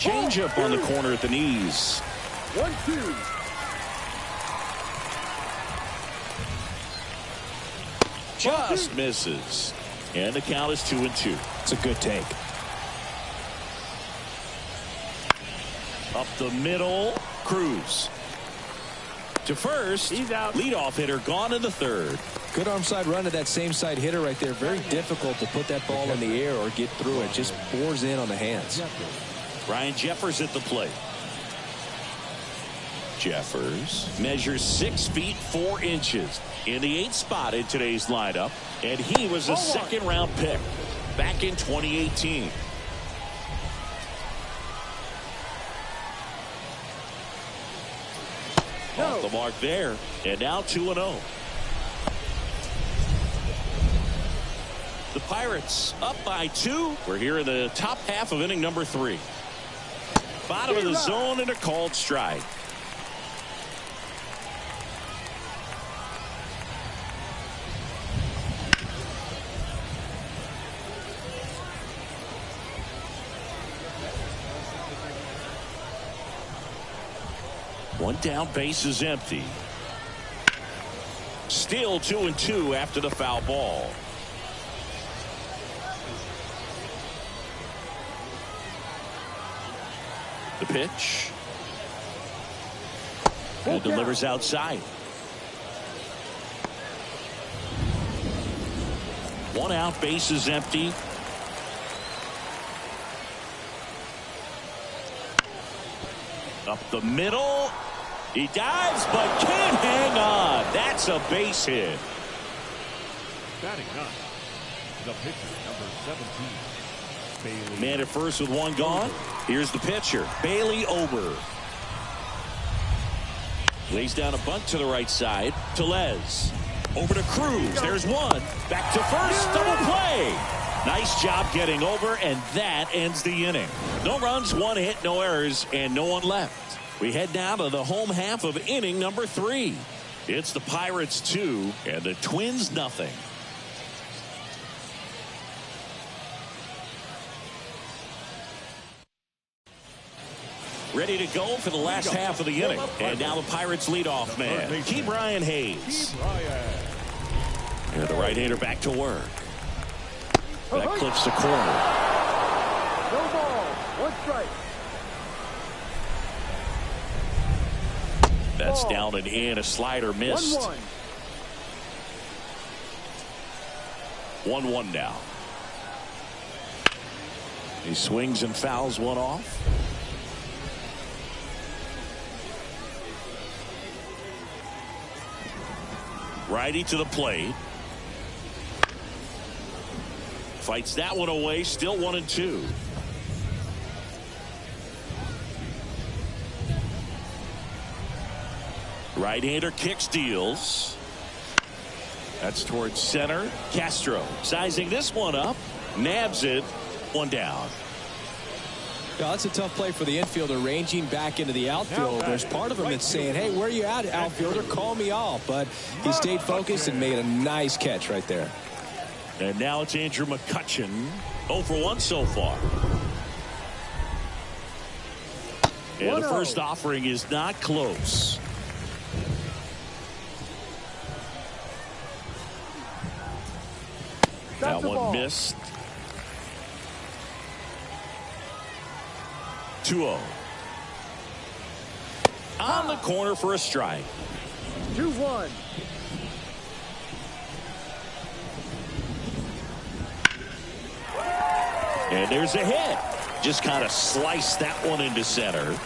Changeup on the corner at the knees. 1-2. Just misses. And the count is 2-2. It's a good take. Up the middle. Cruz to first. He's out. Leadoff hitter gone in the third. Good arm side run to that same side hitter right there. Very difficult to put that ball in the air or get through it. Just bores in on the hands. Ryan Jeffers at the plate. Jeffers measures 6 feet 4 inches in the 8th spot in today's lineup, and he was a second-round pick back in 2018. Off the mark there, and now 2-0. The Pirates up by 2. We're here in the top half of inning number 3. Bottom of the zone and a called strike. One down, base is empty. Still 2-2 after the foul ball. The pitch. And delivers outside. 1 out, base is empty. Up the middle. He dives but can't hang on. That's a base hit. Batting up, the pitcher, number 17. Bailey. Man at first with 1 gone. Here's the pitcher, Bailey Ober. Lays down a bunt to the right side. Tellez. Over to Cruz. There's 1. Back to first. Double play. Nice job getting over, and that ends the inning. No runs, 1 hit, no errors, and no one left. We head down to the home half of inning number 3. It's the Pirates 2 and the Twins nothing. Ready to go for the last half of the inning. And now the Pirates leadoff man, Ke'Bryan Hayes. And the right-hander back to work. That clips the corner. No ball, 1 strike. That's down and in. A slider missed. 1-1. 1-1 now. He swings and fouls one off. Righty to the plate. Fights that one away. Still 1-2. Right-hander kicks, deals. That's towards center. Castro sizing this one up. Nabs it. 1 down. Yeah, that's a tough play for the infielder, ranging back into the outfield. There's part of him that's saying, hey, where are you at, outfielder? Call me off. But he stayed focused and made a nice catch right there. And now it's Andrew McCutchen. 0 for 1 so far. And the first offering is not close. That one missed. 2-0. On the corner for a strike. 2-1. And there's a hit. Just kind of sliced that one into center.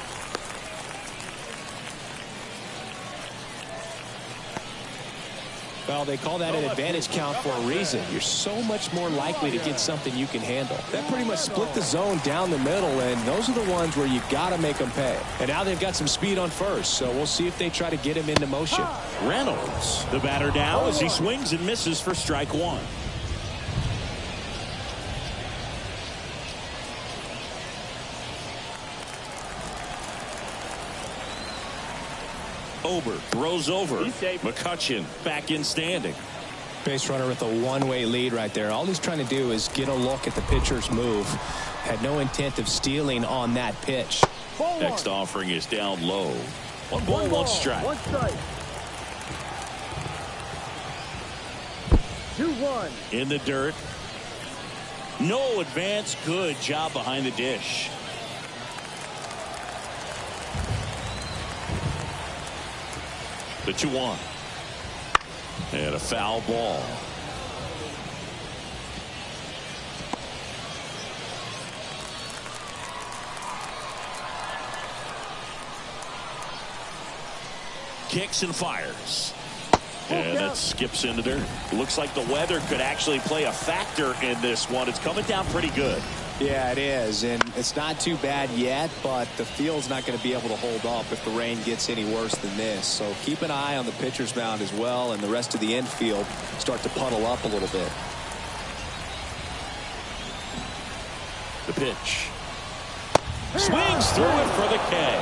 Well, they call that an advantage count for a reason. You're so much more likely to get something you can handle. That pretty much split the zone down the middle, and those are the ones where you got to make them pay. And now they've got some speed on first, so we'll see if they try to get him into motion. Reynolds, the batter now as he swings and misses for strike 1. Ober throws over. McCutchen back in standing. Base runner with a one-way lead right there. All he's trying to do is get a look at the pitcher's move. Had no intent of stealing on that pitch. Next offering is down low. One ball, one strike. 2-1. In the dirt. No advance. Good job behind the dish. The 2-1. And a foul ball. Kicks and fires. And that skips into dirt. Looks like the weather could actually play a factor in this one. It's coming down pretty good. Yeah, it is, and it's not too bad yet, but the field's not going to be able to hold up if the rain gets any worse than this. So keep an eye on the pitcher's mound as well, and the rest of the infield start to puddle up a little bit. The pitch. Swings through it for the K.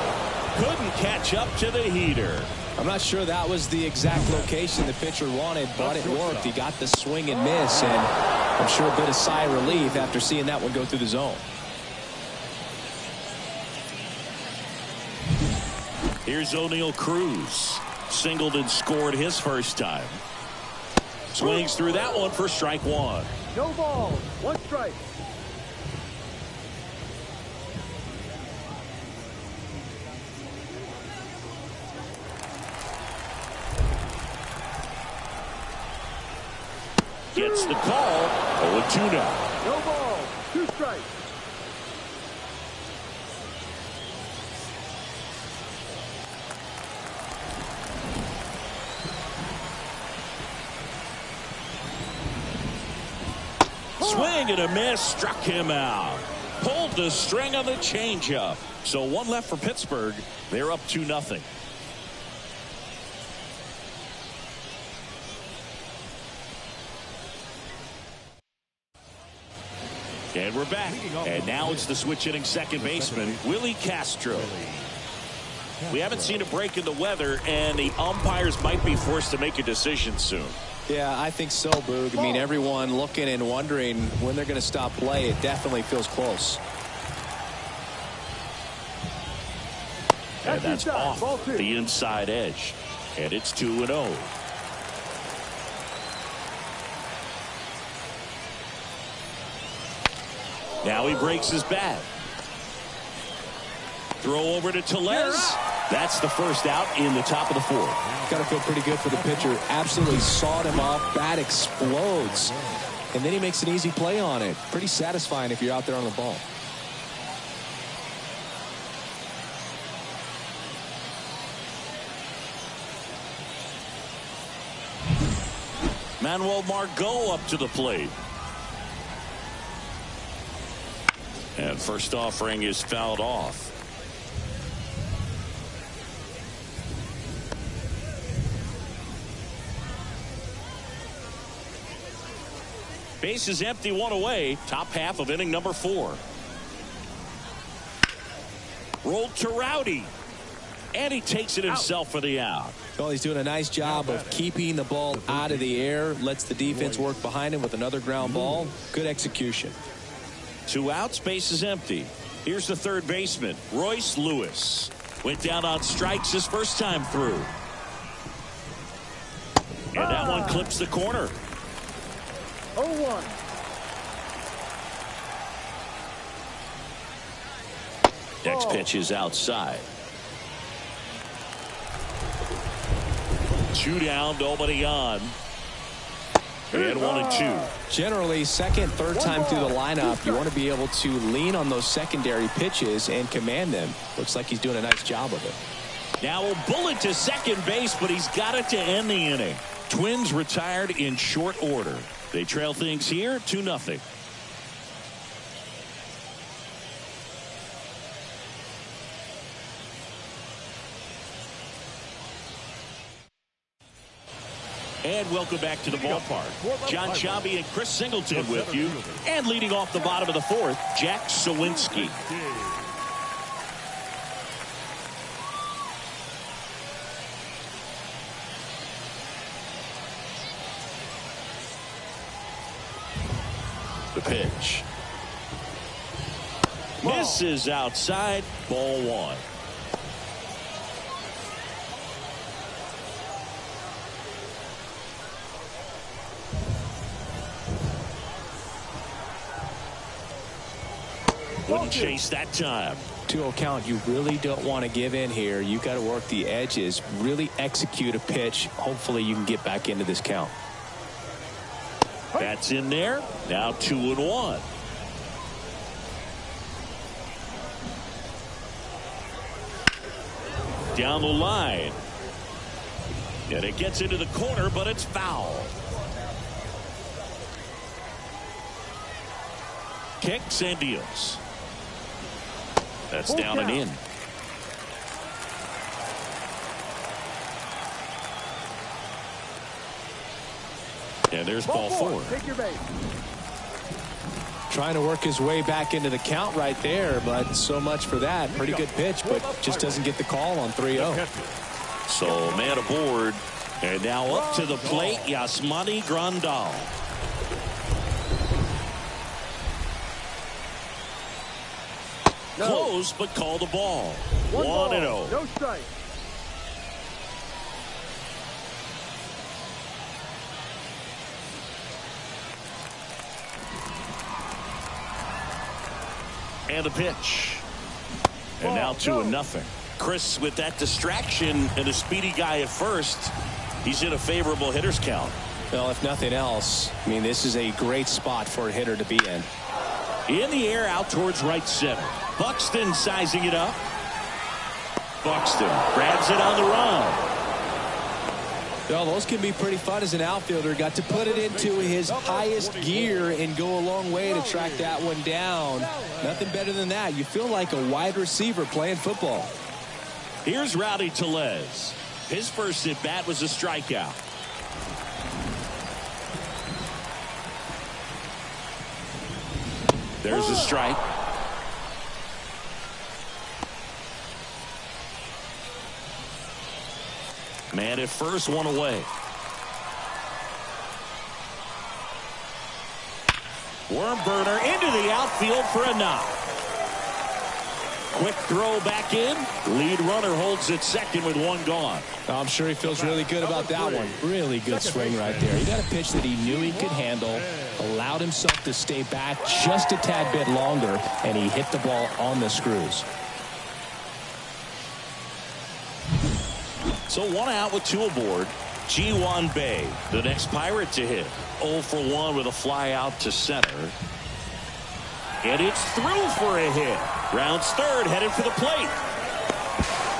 Couldn't catch up to the heater. I'm not sure that was the exact location the pitcher wanted, but it worked. He got the swing and miss, and I'm sure a bit of sigh of relief after seeing that one go through the zone. Here's O'Neal Cruz. Singled and scored his first time. Swings through that one for strike one. No ball, one strike. Gets the call. 0-2 now. No ball, 2 strikes. Swing and a miss. Struck him out. Pulled the string on the changeup. So one left for Pittsburgh. They're up 2-0. And we're back. And now it's the switch hitting second baseman, Willie Castro. We haven't seen a break in the weather, and the umpires might be forced to make a decision soon. Yeah, I think so, Boog. I mean, everyone looking and wondering when they're going to stop play. It definitely feels close. And that's off the inside edge. And it's 2-0. Now he breaks his bat. Throw over to Tellez. That's the first out in the top of the fourth. Got to feel pretty good for the pitcher. Absolutely sawed him off. Bat explodes. And then he makes an easy play on it. Pretty satisfying if you're out there on the ball. Manuel Margot up to the plate. And first offering is fouled off. Base is empty, one away. Top half of inning number 4. Rolled to Rowdy. And he takes it himself for the out. Well, he's doing a nice job of keeping the ball out of the air. Lets the defense work behind him with another ground ball. Good execution. 2 outs, base is empty. Here's the third baseman, Royce Lewis. Went down on strikes his first time through. And that one clips the corner. 0-1. Next pitch is outside. 2 down, nobody on. And 1-2. Generally, second, third time through the lineup, you want to be able to lean on those secondary pitches and command them. Looks like he's doing a nice job of it. Now a bullet to second base, but he's got it to end the inning. Twins retired in short order. They trail things here 2-0. And welcome back to the ballpark. John Sciambi and Chris Singleton with you. And leading off the bottom of the fourth, Jack Sawinski. The pitch. This is outside. Ball one. Wouldn't chase that time. 2-0 count. You really don't want to give in here. You got to work the edges, really execute a pitch. Hopefully you can get back into this count. That's in there. Now 2-1. Down the line. And it gets into the corner, but it's foul. Kicks and deals. That's down and in. And there's ball four. Take your base. Trying to work his way back into the count right there, but so much for that. Pretty good pitch, but just doesn't get the call on 3-0. So man aboard. And now up to the plate, Yasmani Grandal. Close, but call the ball. 1-0. No strike. And a pitch. And now 2-0. Chris, with that distraction and a speedy guy at first, he's in a favorable hitter's count. Well, if nothing else, I mean, this is a great spot for a hitter to be in. In the air, out towards right center. Buxton sizing it up. Buxton grabs it on the run. Well, those can be pretty fun as an outfielder. Got to put it into his highest gear and go a long way to track that one down. Nothing better than that. You feel like a wide receiver playing football. Here's Rowdy Tellez. His first at bat was a strikeout. There's a strike. Man at first, one away. Worm burner into the outfield for a knock. Quick throw back in. Lead runner holds at second with one gone. I'm sure he feels really good about that one. Really good swing right there. He got a pitch that he knew he could handle, allowed himself to stay back just a tad bit longer, and he hit the ball on the screws. So one out with two aboard. Ji-Hwan Bae, the next Pirate to hit. 0 for 1 with a fly out to center. And it's through for a hit. Rounds third, headed for the plate.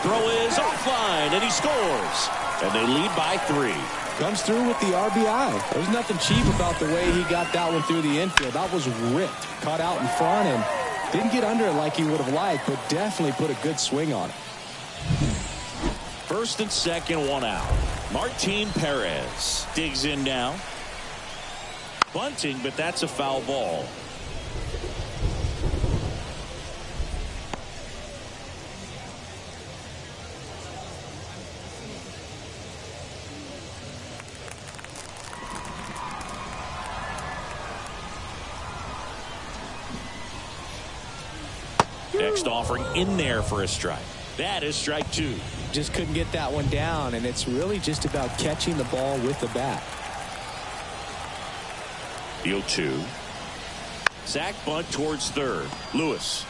Throw is offline, and he scores. And they lead by 3. Comes through with the RBI. There's nothing cheap about the way he got that one through the infield. That was ripped. Caught out in front and didn't get under it like he would have liked, but definitely put a good swing on it. First and second, one out. Martin Perez digs in now. Bunting, but that's a foul ball. Next offering in there for a strike. That is strike 2. Just couldn't get that one down, and it's really just about catching the ball with the bat. The 0-2. Sack bunt towards third. Lewis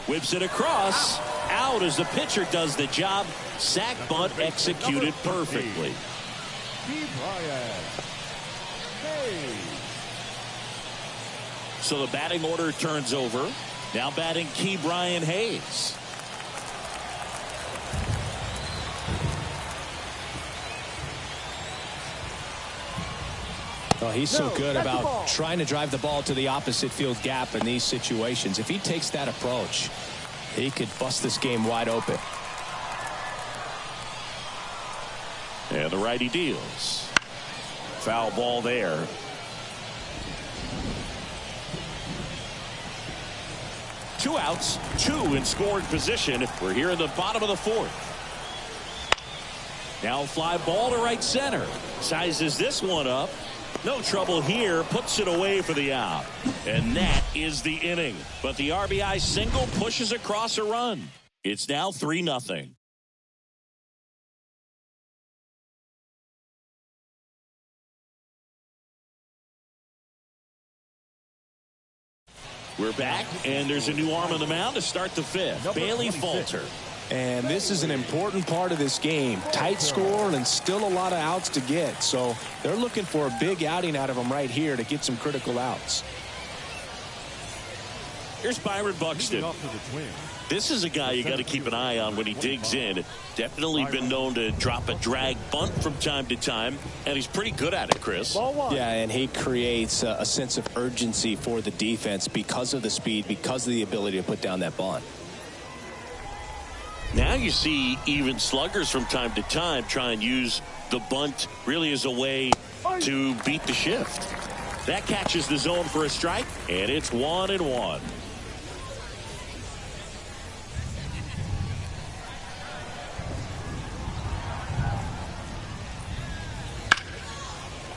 whips it across. Out as the pitcher does the job. Sack bunt executed perfectly. So the batting order turns over. Now batting Key Brian Hayes. Well, he's so good about trying to drive the ball to the opposite field gap in these situations. If he takes that approach, he could bust this game wide open. And the righty deals. Foul ball there. Two outs, 2 in scoring position. We're here in the bottom of the 4th. Now fly ball to right center. Sizes this one up. No trouble here, puts it away for the out. And that is the inning. But the RBI single pushes across a run. It's now 3-0. We're back, and there's a new arm on the mound to start the fifth. Bailey Falter. And this is an important part of this game. Tight score and still a lot of outs to get. So they're looking for a big outing out of him right here to get some critical outs. Here's Byron Buxton. This is a guy you got to keep an eye on when he digs in. Definitely been known to drop a drag bunt from time to time, and he's pretty good at it, Chris. Yeah, and he creates a sense of urgency for the defense because of the speed, because of the ability to put down that bunt. Now you see even sluggers from time to time try and use the bunt really as a way to beat the shift. That catches the zone for a strike, and it's 1-1.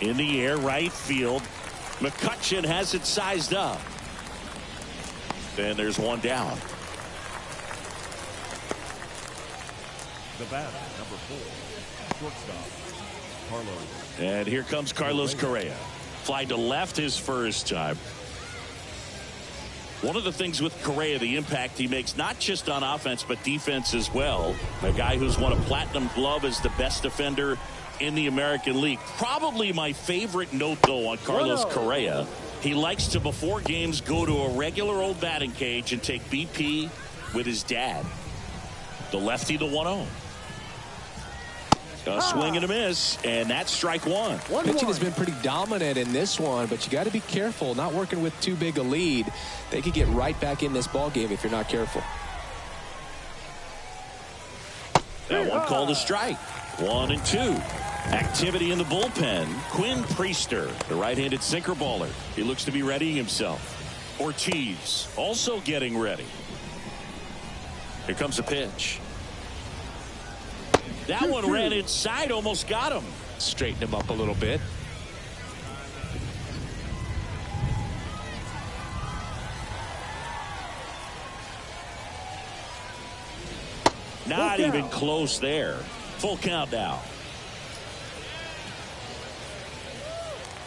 In the air, right field. McCutchen has it sized up. And there's one down. The batter, number 4, shortstop, Carlos. And here comes Carlos Correa. Fly to left his first time. One of the things with Correa, the impact he makes, not just on offense, but defense as well. A guy who's won a platinum glove as the best defender in the American League. Probably my favorite note, though, on Carlos Correa. He likes to, before games, go to a regular old batting cage and take BP with his dad. The lefty, the 1-0. A swing and a miss, and that's strike one. Pitching has been pretty dominant in this one, but you got to be careful. Not working with too big a lead. They could get right back in this ball game if you're not careful. That one called a strike. 1-2. Activity in the bullpen. Quinn Priester, the right-handed sinker baller. He looks to be readying himself. Ortiz also getting ready. Here comes a pitch. That one ran inside, almost got him. Straighten him up a little bit. Not even close there. Full count now.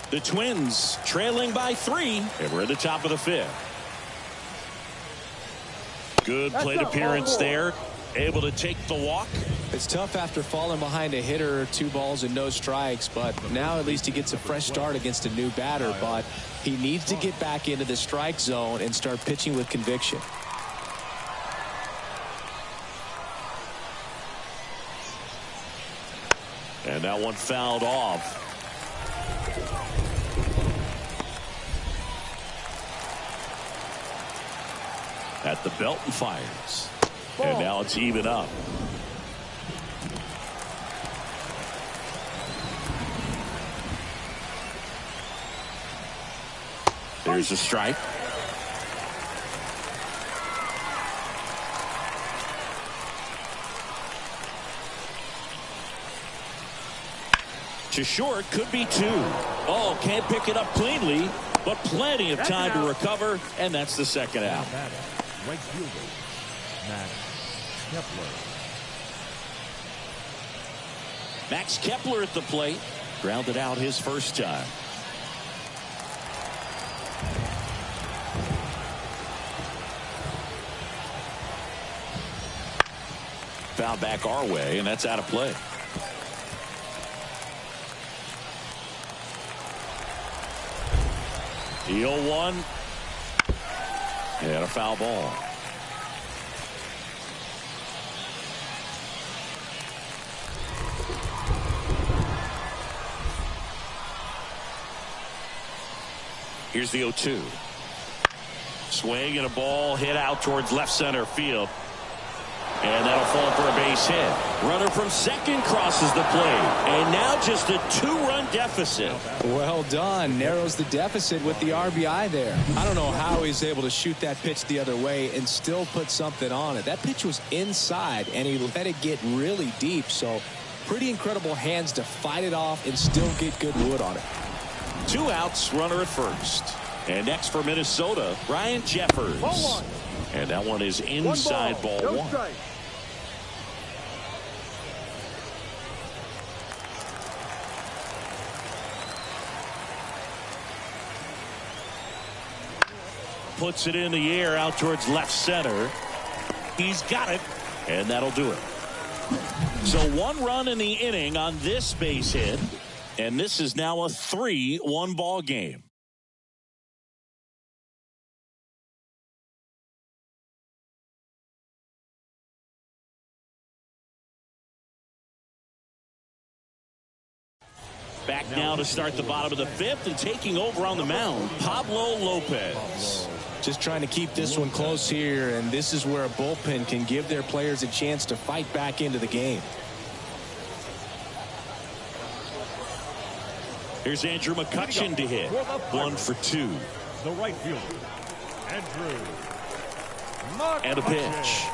The Twins trailing by 3, and we're at the top of the 5th. Good plate appearance there. Able to take the walk. It's tough after falling behind a hitter, 2 balls and no strikes, but now at least he gets a fresh start against a new batter. But he needs to get back into the strike zone and start pitching with conviction. And that one fouled off. At the belt and fires. And now it's even up. There's a strike. To short, could be 2. Oh, can't pick it up cleanly, but plenty of time to recover, and that's the second out. Right fielder, Max Kepler. Max Kepler at the plate. Grounded out his first time. Foul back our way, and that's out of play. The 0-1. And a foul ball. Here's the 0-2. Swing and a ball hit out towards left center field. And that'll fall for a base hit. Runner from second crosses the plate. And now just a 2-run deficit. Well done. Narrows the deficit with the RBI there. I don't know how he's able to shoot that pitch the other way and still put something on it. That pitch was inside, and he let it get really deep. So pretty incredible hands to fight it off and still get good wood on it. 2 outs, runner at first. And next for Minnesota, Ryan Jeffers. Ball 1. And that one is inside ball no 1. strike. Puts it in the air out towards left center. He's got it, and that'll do it. So 1 run in the inning on this base hit, and this is now a 3-1 ball game. Back now to start the bottom of the 5th, and taking over on the mound, Pablo Lopez. Just trying to keep this one close here, and this is where a bullpen can give their players a chance to fight back into the game. Here's Andrew McCutchen to hit. 1 for 2. The right fielder, Andrew. And a pitch.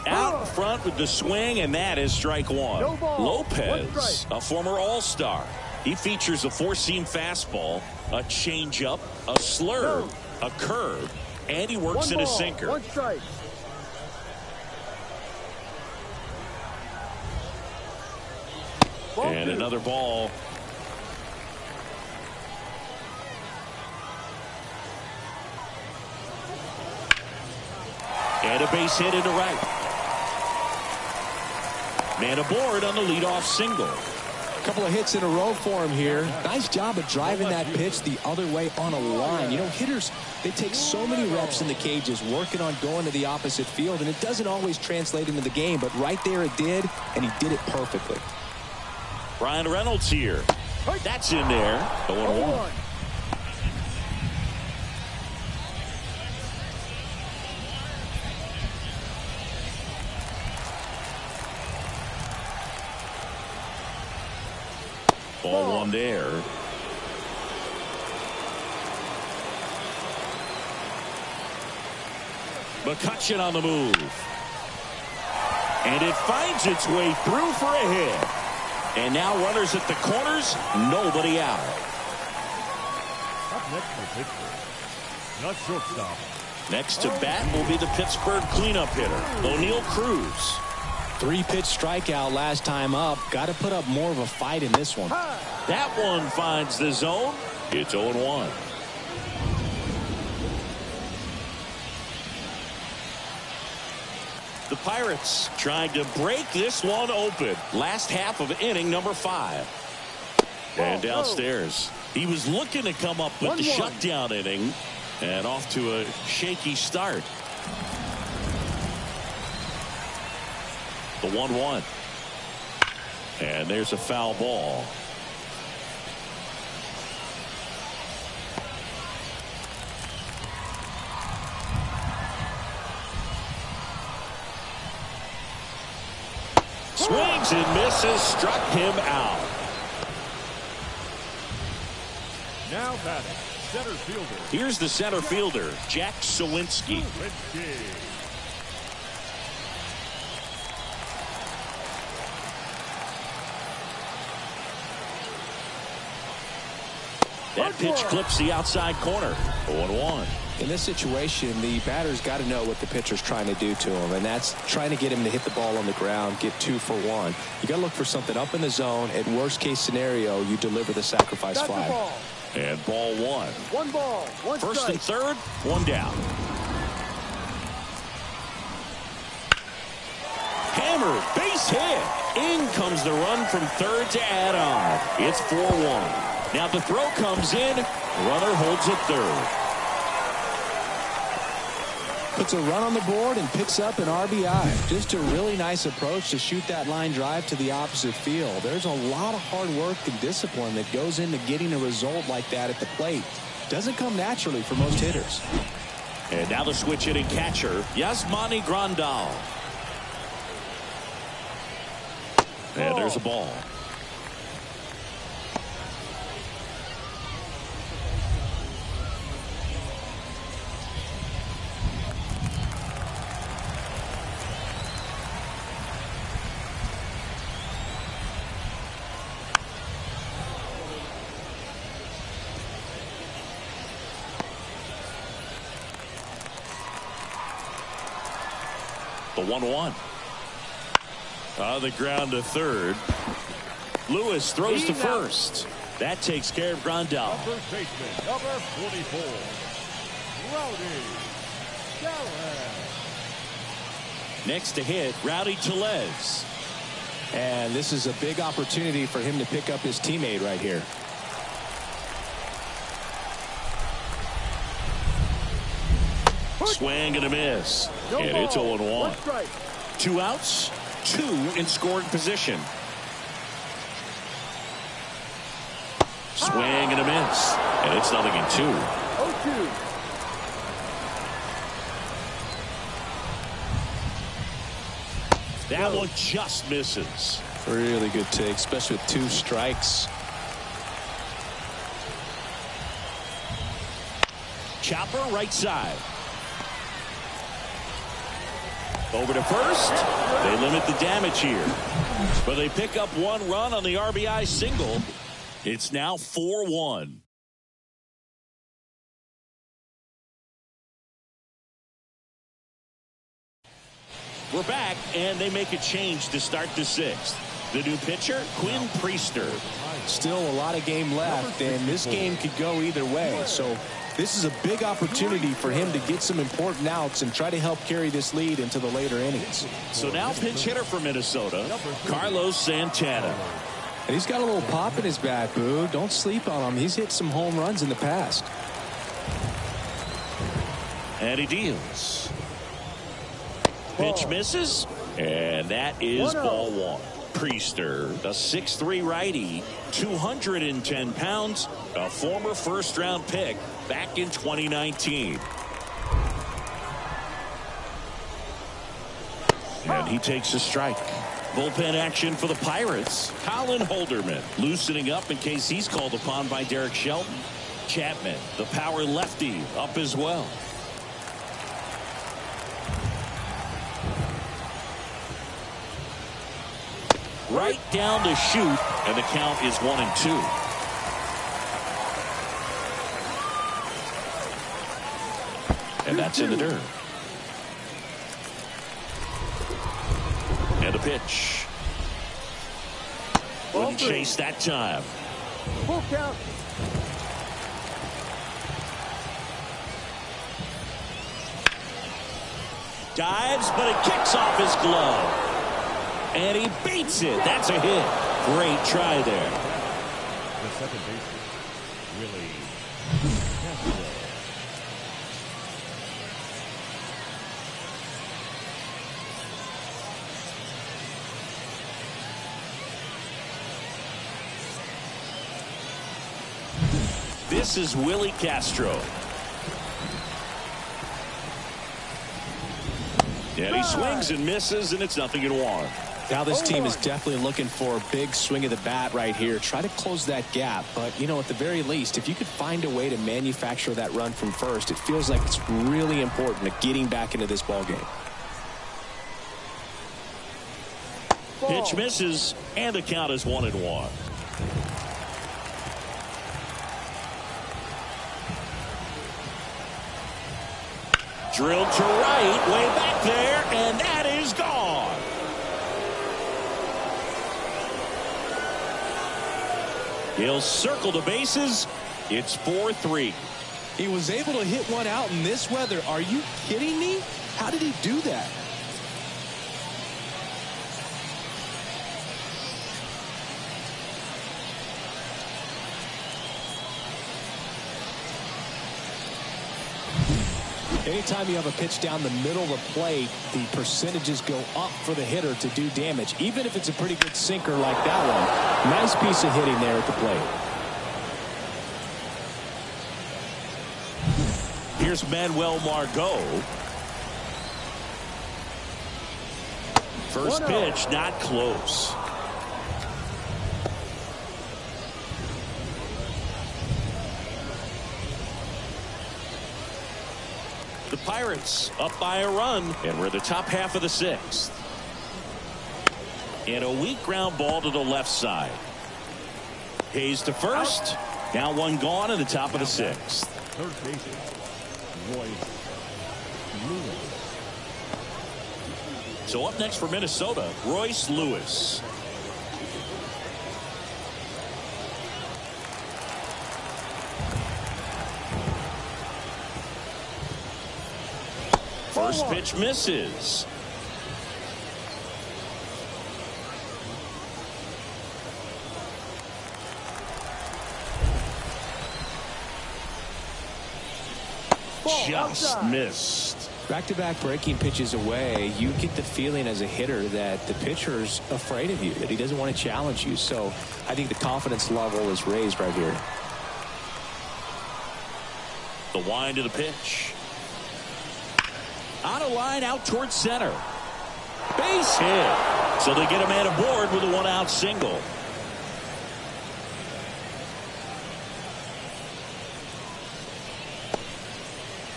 Out front with the swing, and that is strike 1. No ball. Lopez, a former All-Star. He features a 4-seam fastball, a changeup, a slurve, a curve, and he works in a sinker. 1 strike. Ball And 2. another ball. And a base hit into right. Man aboard on the leadoff single. A couple of hits in a row for him here. Nice job of driving that pitch the other way on a line. You know, hitters, they take so many reps in the cages working on going to the opposite field, and it doesn't always translate into the game, but right there it did, and he did it perfectly. Ryan Reynolds here. That's in there. The 1-1. Ball 1 there. McCutchen on the move. And it finds its way through for a hit. And now runners at the corners, nobody out. Up next for Pittsburgh, not shortstop. Next to bat will be the Pittsburgh cleanup hitter, O'Neal Cruz. 3-pitch strikeout last time up. Got to put up more of a fight in this one. That one finds the zone. It's 0-1. The Pirates trying to break this one open. Last half of inning number 5. And downstairs, he was looking to come up with the shutdown inning, and off to a shaky start. The 1-1. And there's a foul ball. Swings and misses, struck him out. Now batting, center fielder. Here's the center fielder, Jack Sawinski. That pitch clips the outside corner. 0-1. In this situation, the batter's got to know what the pitcher's trying to do to him, and that's trying to get him to hit the ball on the ground, get 2 for 1. You got to look for something up in the zone. At worst case scenario, you deliver the sacrifice fly. And ball 1. 1 ball, 1 First strike. and third, 1 down. Hammered, base hit. In comes the run from third to add on. It's 4-1. Now the throw comes in. Runner holds at third. Puts a run on the board and picks up an RBI. Just a really nice approach to shoot that line drive to the opposite field. There's a lot of hard work and discipline that goes into getting a result like that at the plate. Doesn't come naturally for most hitters. And now the switch hitting catcher, Yasmani Grandal. And there's a ball. The 1-1. On the ground to third. Lewis throws to first. That takes care of Grandal. First baseman, number 44, Rowdy Tellez. Next to hit, Rowdy Tellez. And this is a big opportunity for him to pick up his teammate right here. Swing and a miss. And it's 0-1. 2 outs, 2 in scoring position. Swing and a miss. And it's 0-2. 0-2. That one just misses. Really good take, especially with 2 strikes. Chopper right side. Over to first. They limit the damage here. But they pick up 1 run on the RBI single. It's now 4-1. We're back, and they make a change to start the 6th. The new pitcher, Quinn Priester. Still a lot of game left, and this game could go either way. So this is a big opportunity for him to get some important outs and try to help carry this lead into the later innings. So now pinch hitter for Minnesota, Carlos Santana. And he's got a little pop in his bat, Boo. Don't sleep on him. He's hit some home runs in the past. And he deals. Pitch misses, and that is ball 1. Priester, the 6'3" righty, 210 pounds, a former first-round pick back in 2019. And he takes a strike. Bullpen action for the Pirates. Colin Holderman loosening up in case he's called upon by Derek Shelton. Chapman, the power lefty, up as well. Right down to shoot, and the count is 1-2. And that's in the dirt. And a pitch. Wouldn't chase that time. Full count. Dives, but it kicks off his glove. And he beats it. That's a hit. Great try there. The second baseman, Willie Castro. This is Willie Castro. And he swings and misses, and it's 0-1. Now this team is definitely looking for a big swing of the bat right here. Try to close that gap. But, you know, at the very least, if you could find a way to manufacture that run from first, it feels like it's really important to getting back into this ball game. Pitch misses, and the count is 1-1. Drilled to right, way back there, and that is gone. He'll circle the bases. It's 4-3. He was able to hit one out in this weather. Are you kidding me? How did he do that? Anytime you have a pitch down the middle of the plate, the percentages go up for the hitter to do damage, even if it's a pretty good sinker like that one. Nice piece of hitting there at the plate. Here's Manuel Margot. First pitch, not close. The Pirates up by a run, and we're the top half of the 6th. And a weak ground ball to the left side. Hayes to first. Now one gone in the top of the 6th. Third baseman, Royce Lewis. So up next for Minnesota, Royce Lewis. First pitch misses. Just missed. Back-to-back breaking pitches away, you get the feeling as a hitter that the pitcher's afraid of you, that he doesn't want to challenge you. So I think the confidence level is raised right here. The wind of the pitch. On a line out towards center. Base hit. So they get a man aboard with a one-out single.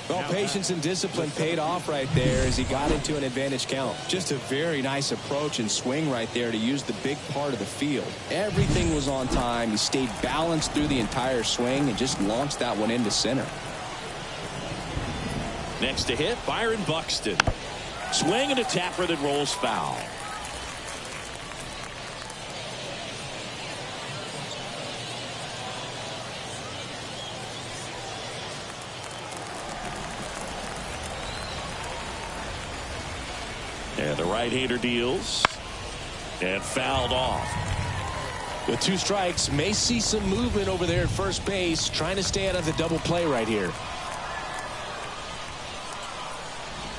Well, patience and discipline paid off right there as he got into an advantage count. Just a very nice approach and swing right there to use the big part of the field. Everything was on time. He stayed balanced through the entire swing and just launched that one into center. Next to hit, Byron Buxton. Swing and a tapper that rolls foul. And the right-hander deals and fouled off. With 2 strikes, may see some movement over there at first base, trying to stay out of the double play right here.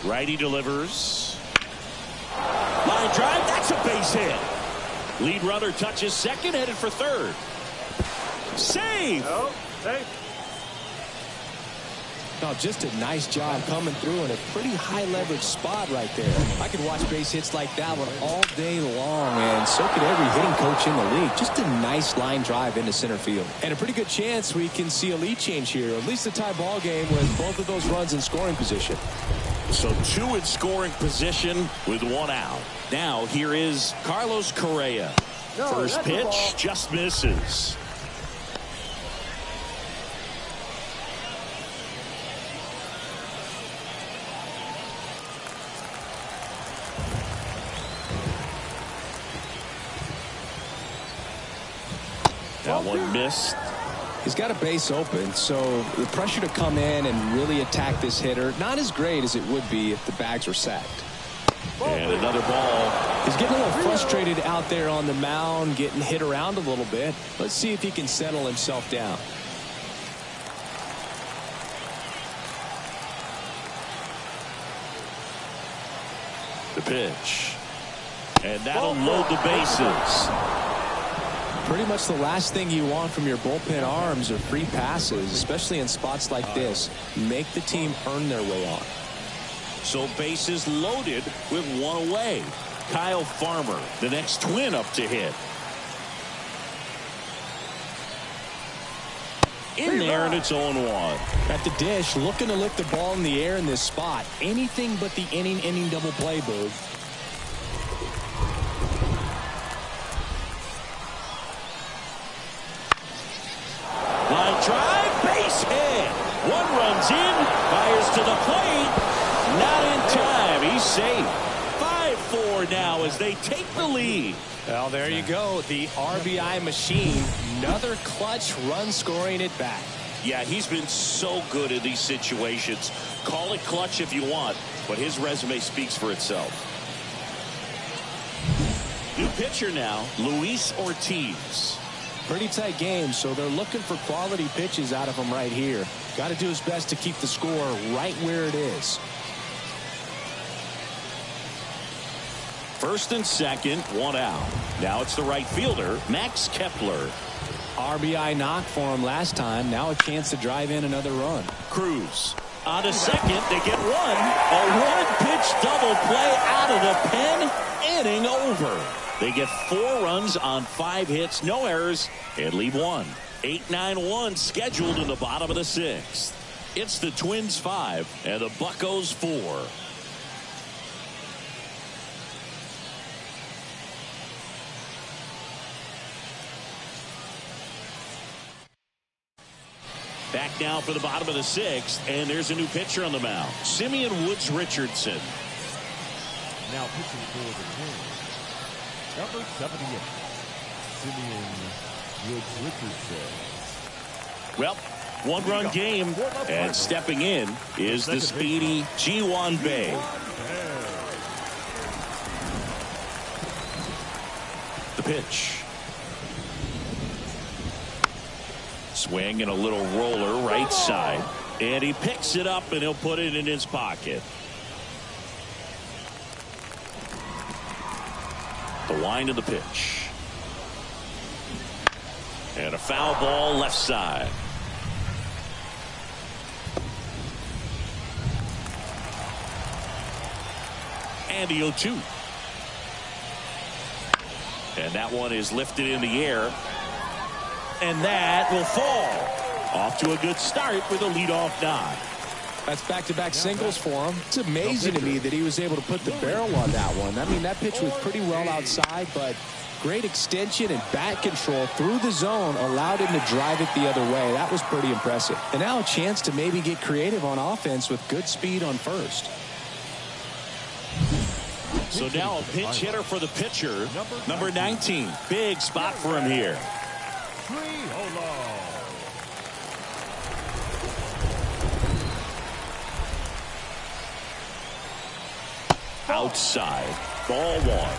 Righty delivers. Line drive, that's a base hit. Lead runner touches second, headed for third. Save. No, safe. Oh, just a nice job coming through in a pretty high leverage spot right there. I could watch base hits like that one all day long, and so could every hitting coach in the league. Just a nice line drive into center field. And a pretty good chance we can see a lead change here, at least a tie ball game with both of those runs in scoring position. So 2 in scoring position with 1 out. Now here is Carlos Correa. No, First that's a ball. pitch just misses. That one missed. He's got a base open, so the pressure to come in and really attack this hitter, not as great as it would be if the bags were sacked. And another ball. He's getting a little frustrated out there on the mound, getting hit around a little bit. Let's see if he can settle himself down. The pitch. And that'll load the bases. Pretty much the last thing you want from your bullpen arms are free passes, especially in spots like this. Make the team earn their way on. So bases loaded with 1 away. Kyle Farmer, the next Twin up to hit. In there, and it's 0-1. At the dish, looking to lift the ball in the air in this spot. Anything but the inning double play, Boog. Line drive, base hit. 1 runs in, fires to the plate. Not in time. He's safe. 5-4 now as they take the lead. Well, there you go. The RBI machine. Another clutch run scoring it back. Yeah, he's been so good in these situations. Call it clutch if you want, but his resume speaks for itself. New pitcher now, Luis Ortiz. Pretty tight game, so they're looking for quality pitches out of him right here. Got to do his best to keep the score right where it is. First and second, 1 out. Now it's the right fielder, Max Kepler. RBI knock for him last time. Now a chance to drive in another run. Cruz on to second. They get 1. A 1-pitch double play out of the pen. Inning over. They get 4 runs on 5 hits, no errors, and leave 1. 8-9-1 scheduled in the bottom of the 6th. It's the Twins 5 and the Buccos 4. Back now for the bottom of the 6th, and there's a new pitcher on the mound, Simeon Woods Richardson. Now pitching for the Kings, number 78, Simeon Woods-Richardson. Well, one-run game, and stepping in is the speedy Ji-Hwan Bae. The pitch. Swing and a little roller right side. And he picks it up and he'll put it in his pocket. The wind of the pitch. And a foul ball left side. And the 0-2. And that one is lifted in the air. And that will fall. Off to a good start with a leadoff nod. That's back-to-back singles for him. It's amazing to me that he was able to put the barrel on that one. I mean, that pitch was pretty well outside, but great extension and bat control through the zone allowed him to drive it the other way. That was pretty impressive. And now a chance to maybe get creative on offense with good speed on first. So now a pinch hitter for the pitcher, number 19. Big spot for him here. Outside, ball one.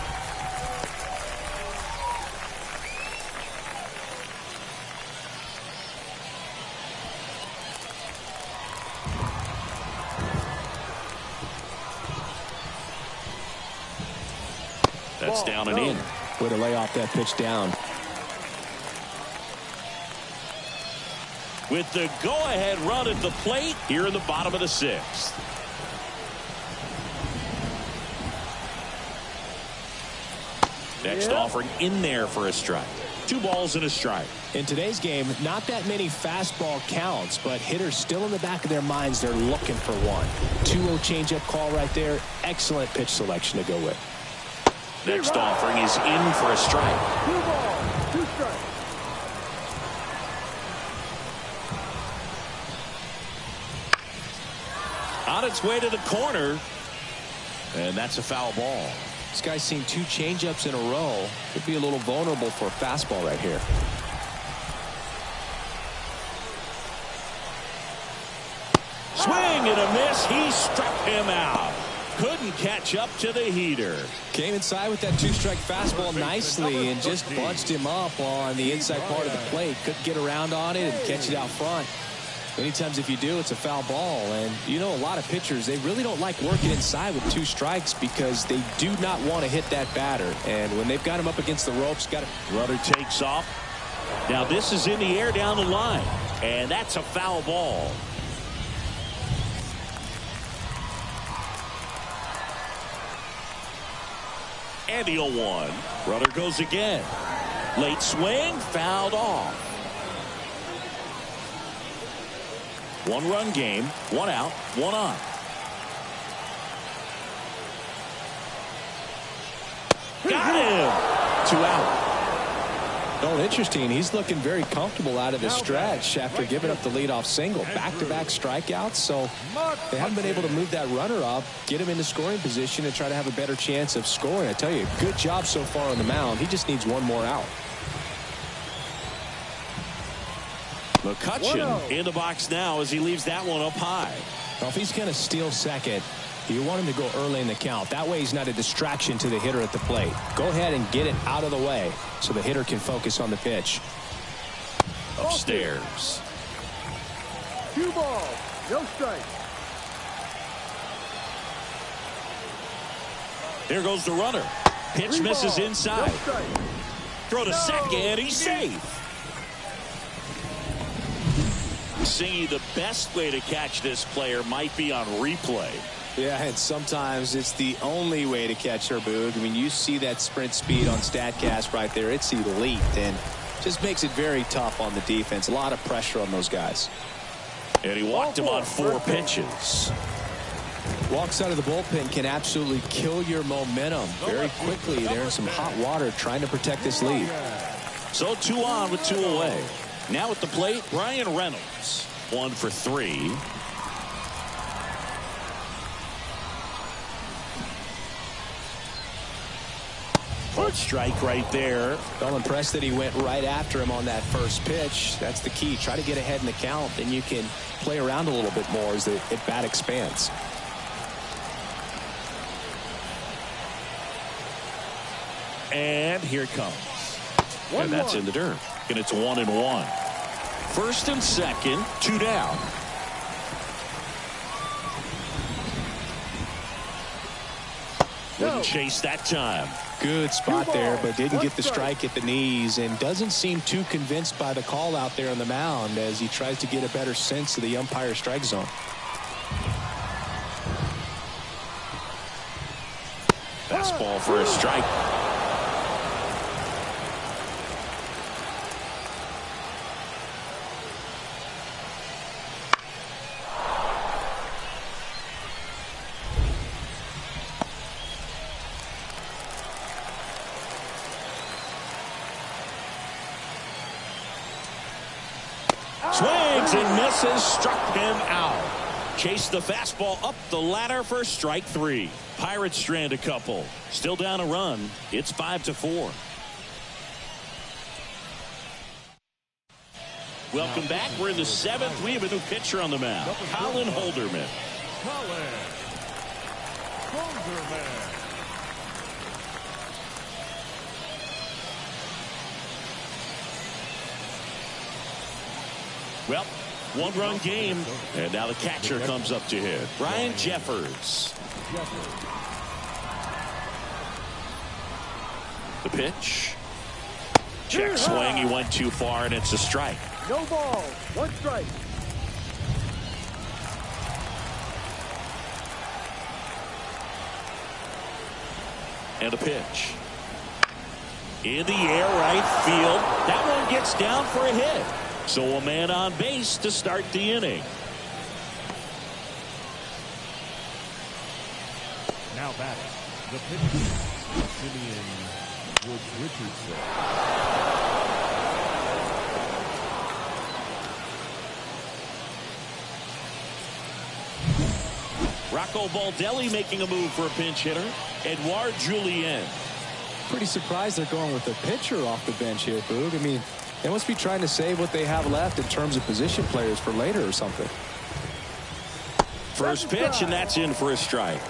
That's down and in. Way to lay off that pitch down. With the go-ahead run at the plate here in the bottom of the sixth. Next offering in there for a strike. 2 balls and a strike. In today's game, not that many fastball counts, but hitters still in the back of their minds, they're looking for one. 2-0 changeup call right there. Excellent pitch selection to go with. Next offering is in for a strike. 2 balls, 2 strikes. On its way to the corner. And that's a foul ball. This guy's seen 2 changeups in a row. Could be a little vulnerable for a fastball right here. Swing and a miss. He struck him out. Couldn't catch up to the heater. Came inside with that 2-strike fastball nicely and just bunched him up on the inside part of the plate. Couldn't get around on it and catch it out front. Many times if you do, it's a foul ball. And you know, a lot of pitchers, they really don't like working inside with 2 strikes because they do not want to hit that batter. And when they've got him up against the ropes, got to... Runner takes off. Now this is in the air down the line. And that's a foul ball. And the 0-1. Runner goes again. Late swing, fouled off. 1-run game, 1 out, 1 on. Got him! 2 out. Oh, interesting. He's looking very comfortable out of the stretch after giving up the leadoff single. Back-to-back strikeouts, so they haven't been able to move that runner up, get him into scoring position, and try to have a better chance of scoring. I tell you, good job so far on the mound. He just needs 1 more out. McCutchen in the box now as he leaves that one up high. Well, if he's going to steal second, you want him to go early in the count. That way he's not a distraction to the hitter at the plate. Go ahead and get it out of the way so the hitter can focus on the pitch. Upstairs. 2 balls, no strikes. Here goes the runner. Pitch 3 misses balls, inside. no strikes. Throw to second. He's safe. Singy, the best way to catch this player might be on replay. Yeah, and sometimes it's the only way to catch her, Boog. I mean, you see that sprint speed on StatCast right there. It's elite and just makes it very tough on the defense. A lot of pressure on those guys. And he walked him on 4 pitches. Walks out of the bullpen can absolutely kill your momentum very quickly. They're in some hot water trying to protect this lead. So 2 on with 2 away. Now at the plate, Ryan Reynolds. 1 for 3. Called strike right there. Well, impressed that he went right after him on that first pitch. That's the key. Try to get ahead in the count, then you can play around a little bit more as the at-bat expands. And here it comes. And that's in the dirt. And it's 1-1. First and second, 2 down. Wouldn't chase that time. Good spot there, but didn't get the strike at the knees, and doesn't seem too convinced by the call out there on the mound as he tries to get a better sense of the umpire strike zone. Fastball for a strike. Swings and misses, struck him out. Chased the fastball up the ladder for strike 3. Pirates strand a couple. Still down a run. It's 5-4. Welcome back. We're in the 7th. We have a new pitcher on the mound. Colin Holderman. Well, 1-run game, and now the catcher comes up to hit. Ryan Jeffers. The pitch. Check swing. He went too far, and it's a strike. No ball. 1 strike. And a pitch. In the air, right field. That one gets down for a hit. So a man on base to start the inning. Now batting, the pitcher, Simeon Woods-Richardson. Rocco Baldelli making a move for a pinch hitter. Edouard Julien. Pretty surprised they're going with the pitcher off the bench here, Boog. I mean, they must be trying to save what they have left in terms of position players for later or something. First pitch, and that's in for a strike.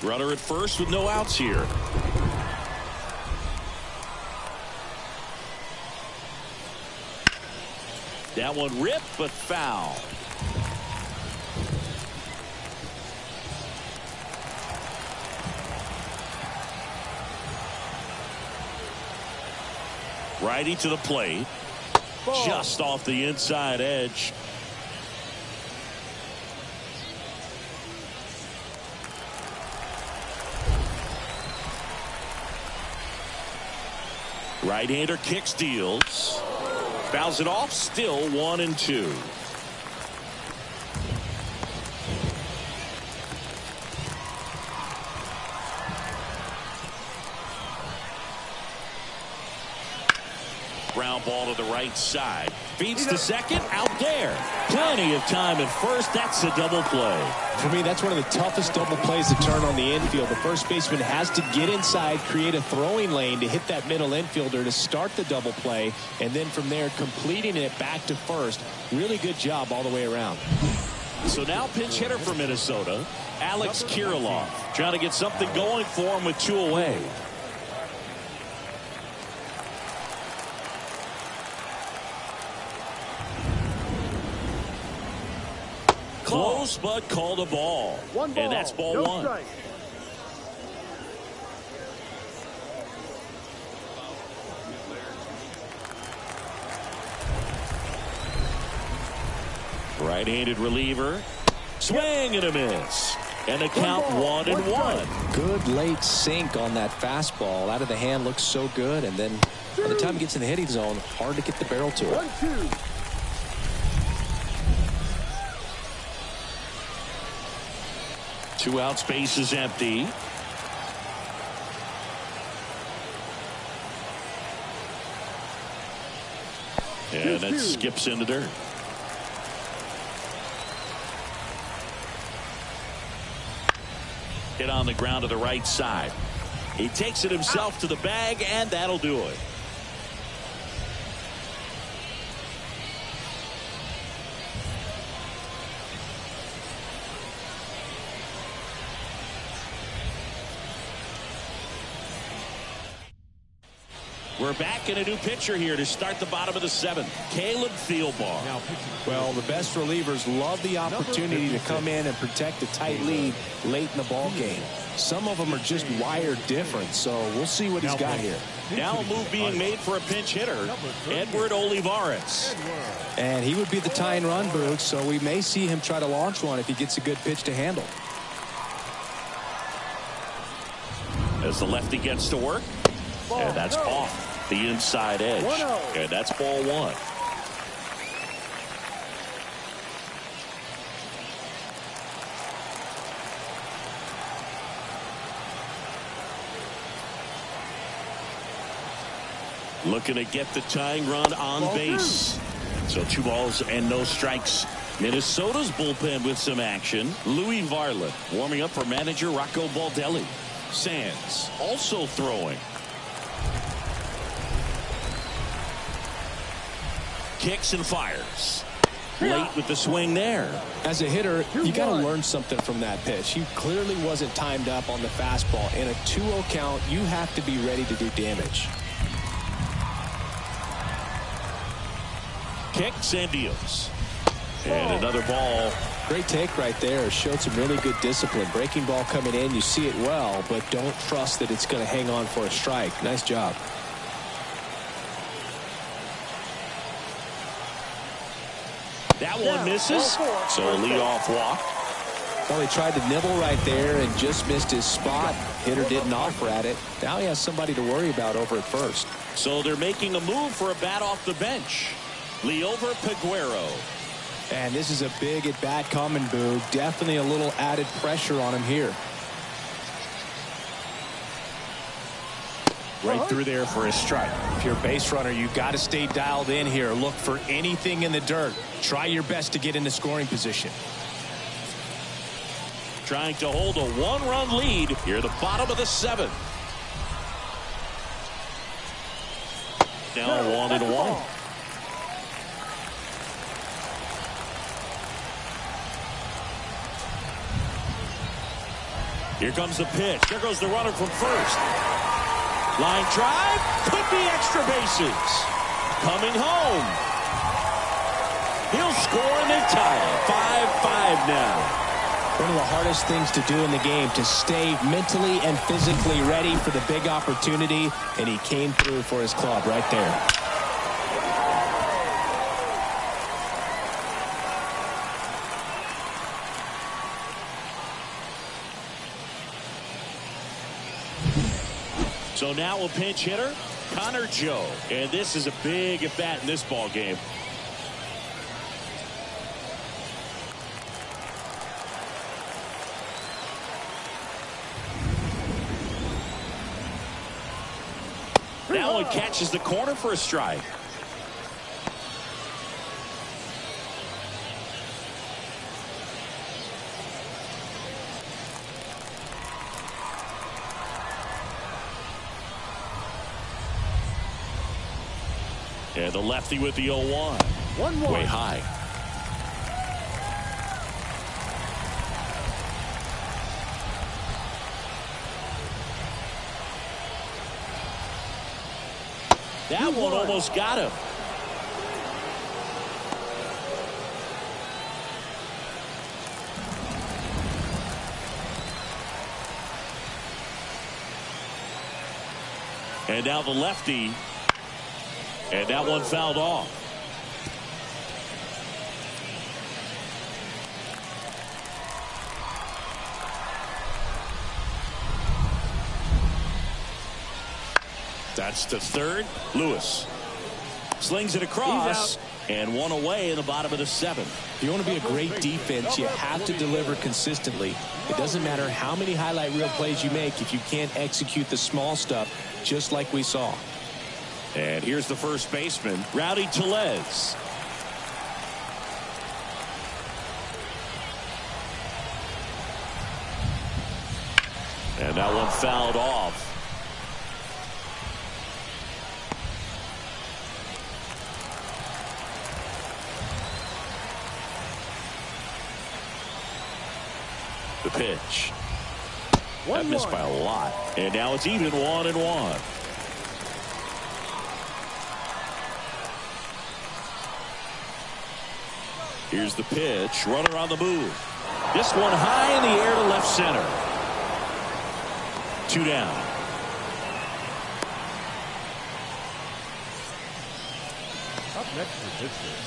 Runner at first with no outs here. That one ripped, but foul. Righty to the plate. Ball. Just off the inside edge. Right-hander kicks, deals. Fouls it off, still 1-2. Ground ball to the right side. Feeds to second, out there. Plenty of time at first. That's a double play. For me, that's one of the toughest double plays to turn on the infield. The first baseman has to get inside, create a throwing lane to hit that middle infielder to start the double play, and then from there completing it back to first. Really good job all the way around. So now pinch hitter for Minnesota, Alex Kirilloff, trying to get something going for him with 2 away. Close, but called a ball. One ball. And that's ball no 1. Strike. Right-handed reliever. Swing and a miss. And the count 1-1. Good late sink on that fastball. Out of the hand looks so good. And then by the time it gets in the hitting zone, hard to get the barrel to it. 1-2. Two outs, base is empty. And it skips in the dirt. Hit on the ground to the right side. He takes it himself to the bag, and that'll do it. We're back in a new pitcher here to start the bottom of the seventh. Caleb Thielbar. Well, the best relievers love the opportunity to come in and protect a tight lead late in the ball game. Some of them are just wired different, so we'll see what he's got here. Now a move being made for a pinch hitter, Edward Olivares. And he would be the tying run, Boog, so we may see him try to launch one if he gets a good pitch to handle. As the lefty gets to work, and that's off the inside edge. And that's ball one. Looking to get the tying run on base. So 2 balls and no strikes. Minnesota's bullpen with some action. Louis Varland warming up for manager Rocco Baldelli. Sands also throwing. Kicks and fires. Late with the swing there. As a hitter, you got to learn something from that pitch. He clearly wasn't timed up on the fastball. In a 2-0 count, you have to be ready to do damage. Kicks and deals. And another ball. Great take right there. Showed some really good discipline. Breaking ball coming in, you see it well, but don't trust that it's going to hang on for a strike. Nice job. That one misses. So a leadoff walk. Well, he tried to nibble right there and just missed his spot. Hitter didn't offer at it. Now he has somebody to worry about over at first. So they're making a move for a bat off the bench. Liover Peguero. And this is a big at bat coming, Boog. Definitely a little added pressure on him here. Right through there for a strike. If you're a base runner, you got to stay dialed in here. Look for anything in the dirt. Try your best to get into scoring position. Trying to hold a 1-run lead here at the bottom of the seventh. Now 1-1. Here comes the pitch. There goes the runner from first. Line drive. Could be extra bases. Coming home. He'll score and they tie it. 5-5 now. One of the hardest things to do in the game, to stay mentally and physically ready for the big opportunity, and he came through for his club right there. So now a pinch hitter, Connor Joe. And this is a big at bat in this ball game. That one catches the corner for a strike. And the lefty with the 0-1. Way high. That one almost got him. And now the lefty. And that one fouled off. That's the third. Lewis slings it across, and one away in the bottom of the seventh. If you want to be a great defense, you have to deliver consistently. It doesn't matter how many highlight reel plays you make if you can't execute the small stuff, just like we saw. And here's the first baseman, Rowdy Tellez. That one fouled off. The pitch. That missed by a lot. And now it's even 1-1. Here's the pitch. Runner on the move. This one high in the air to left center. 2 down. Up next for Pittsburgh,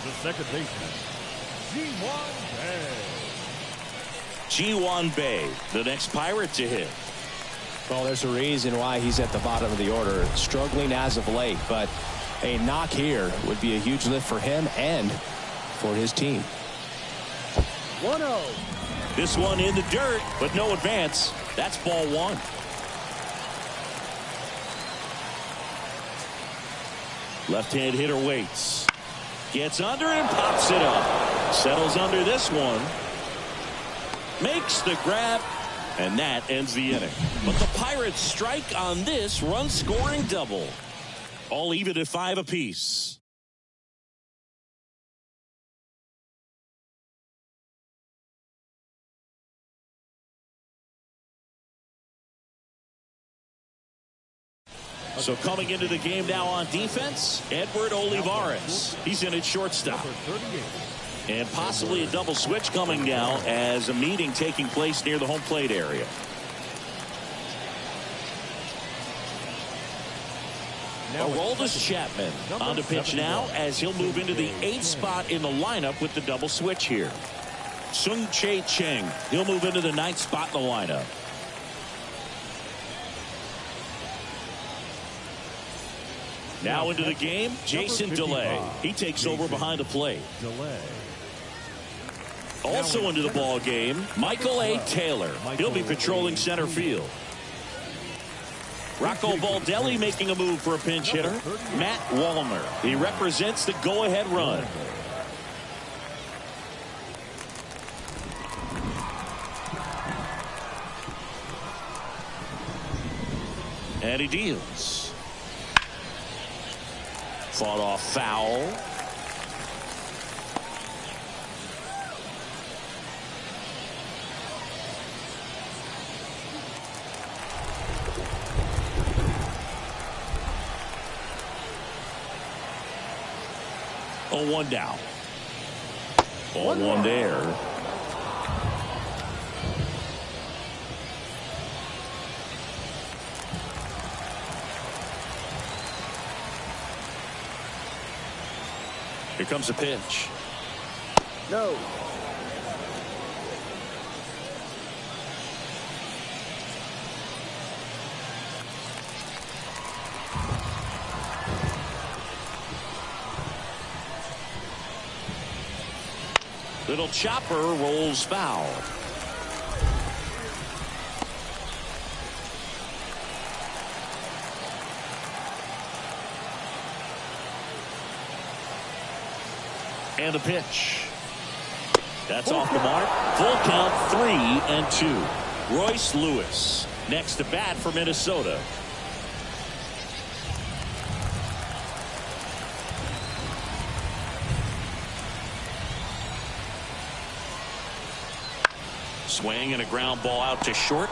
the second baseman, Ji-Hwan Bae, the next Pirate to hit. Well, there's a reason why he's at the bottom of the order. Struggling as of late, but a knock here would be a huge lift for him and for his team. 1-0. This one in the dirt, but no advance. That's ball 1. Left-hand hitter waits. Gets under and pops it up. Settles under this one. Makes the grab. And that ends the inning. But the Pirates strike on this run-scoring double. All even at 5 apiece. So coming into the game now on defense, Edward Olivares. He's in at shortstop. And possibly a double switch coming now as a meeting taking place near the home plate area. Aroldis Chapman on to pitch now as he'll move into the 8th spot in the lineup with the double switch here. Sung Chae Cheng, he'll move into the 9th spot in the lineup. Now into the game, Jason DeLay. He takes over behind the plate. Also into the ball game, Michael A. Taylor. He'll be patrolling center field. Rocco Baldelli making a move for a pinch hitter. Matt Wallner. He represents the go-ahead run. And he deals. Fought off foul. Oh, 1 down. 1 there. Here comes a pitch. No. Little chopper rolls foul. And the pitch. That's off the mark. Full count, 3-2. Royce Lewis next to bat for Minnesota. Swing and a ground ball out to short.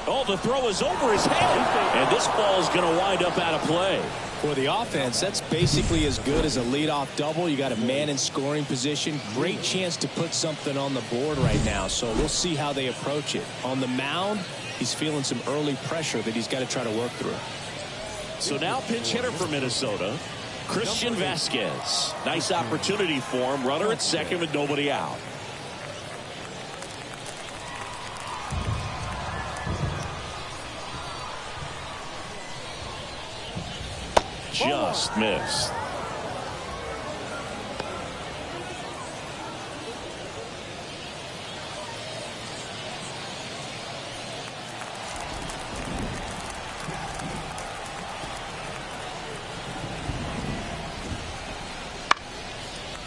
Oh, the throw is over his head. And this ball is going to wind up out of play. For the offense, that's basically as good as a leadoff double. You got a man in scoring position. Great chance to put something on the board right now. So we'll see how they approach it. On the mound, he's feeling some early pressure that he's got to try to work through. So now pinch hitter for Minnesota, Christian Vasquez. Nice opportunity for him. Runner at second with nobody out. Just missed.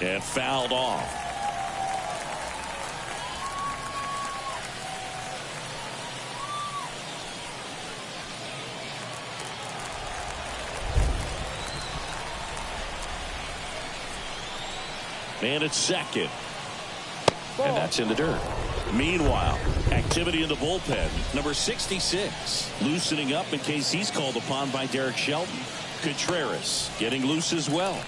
And fouled off. And it's second. And that's in the dirt. Meanwhile, activity in the bullpen. Number 66 loosening up in case he's called upon by Derek Shelton. Contreras getting loose as well.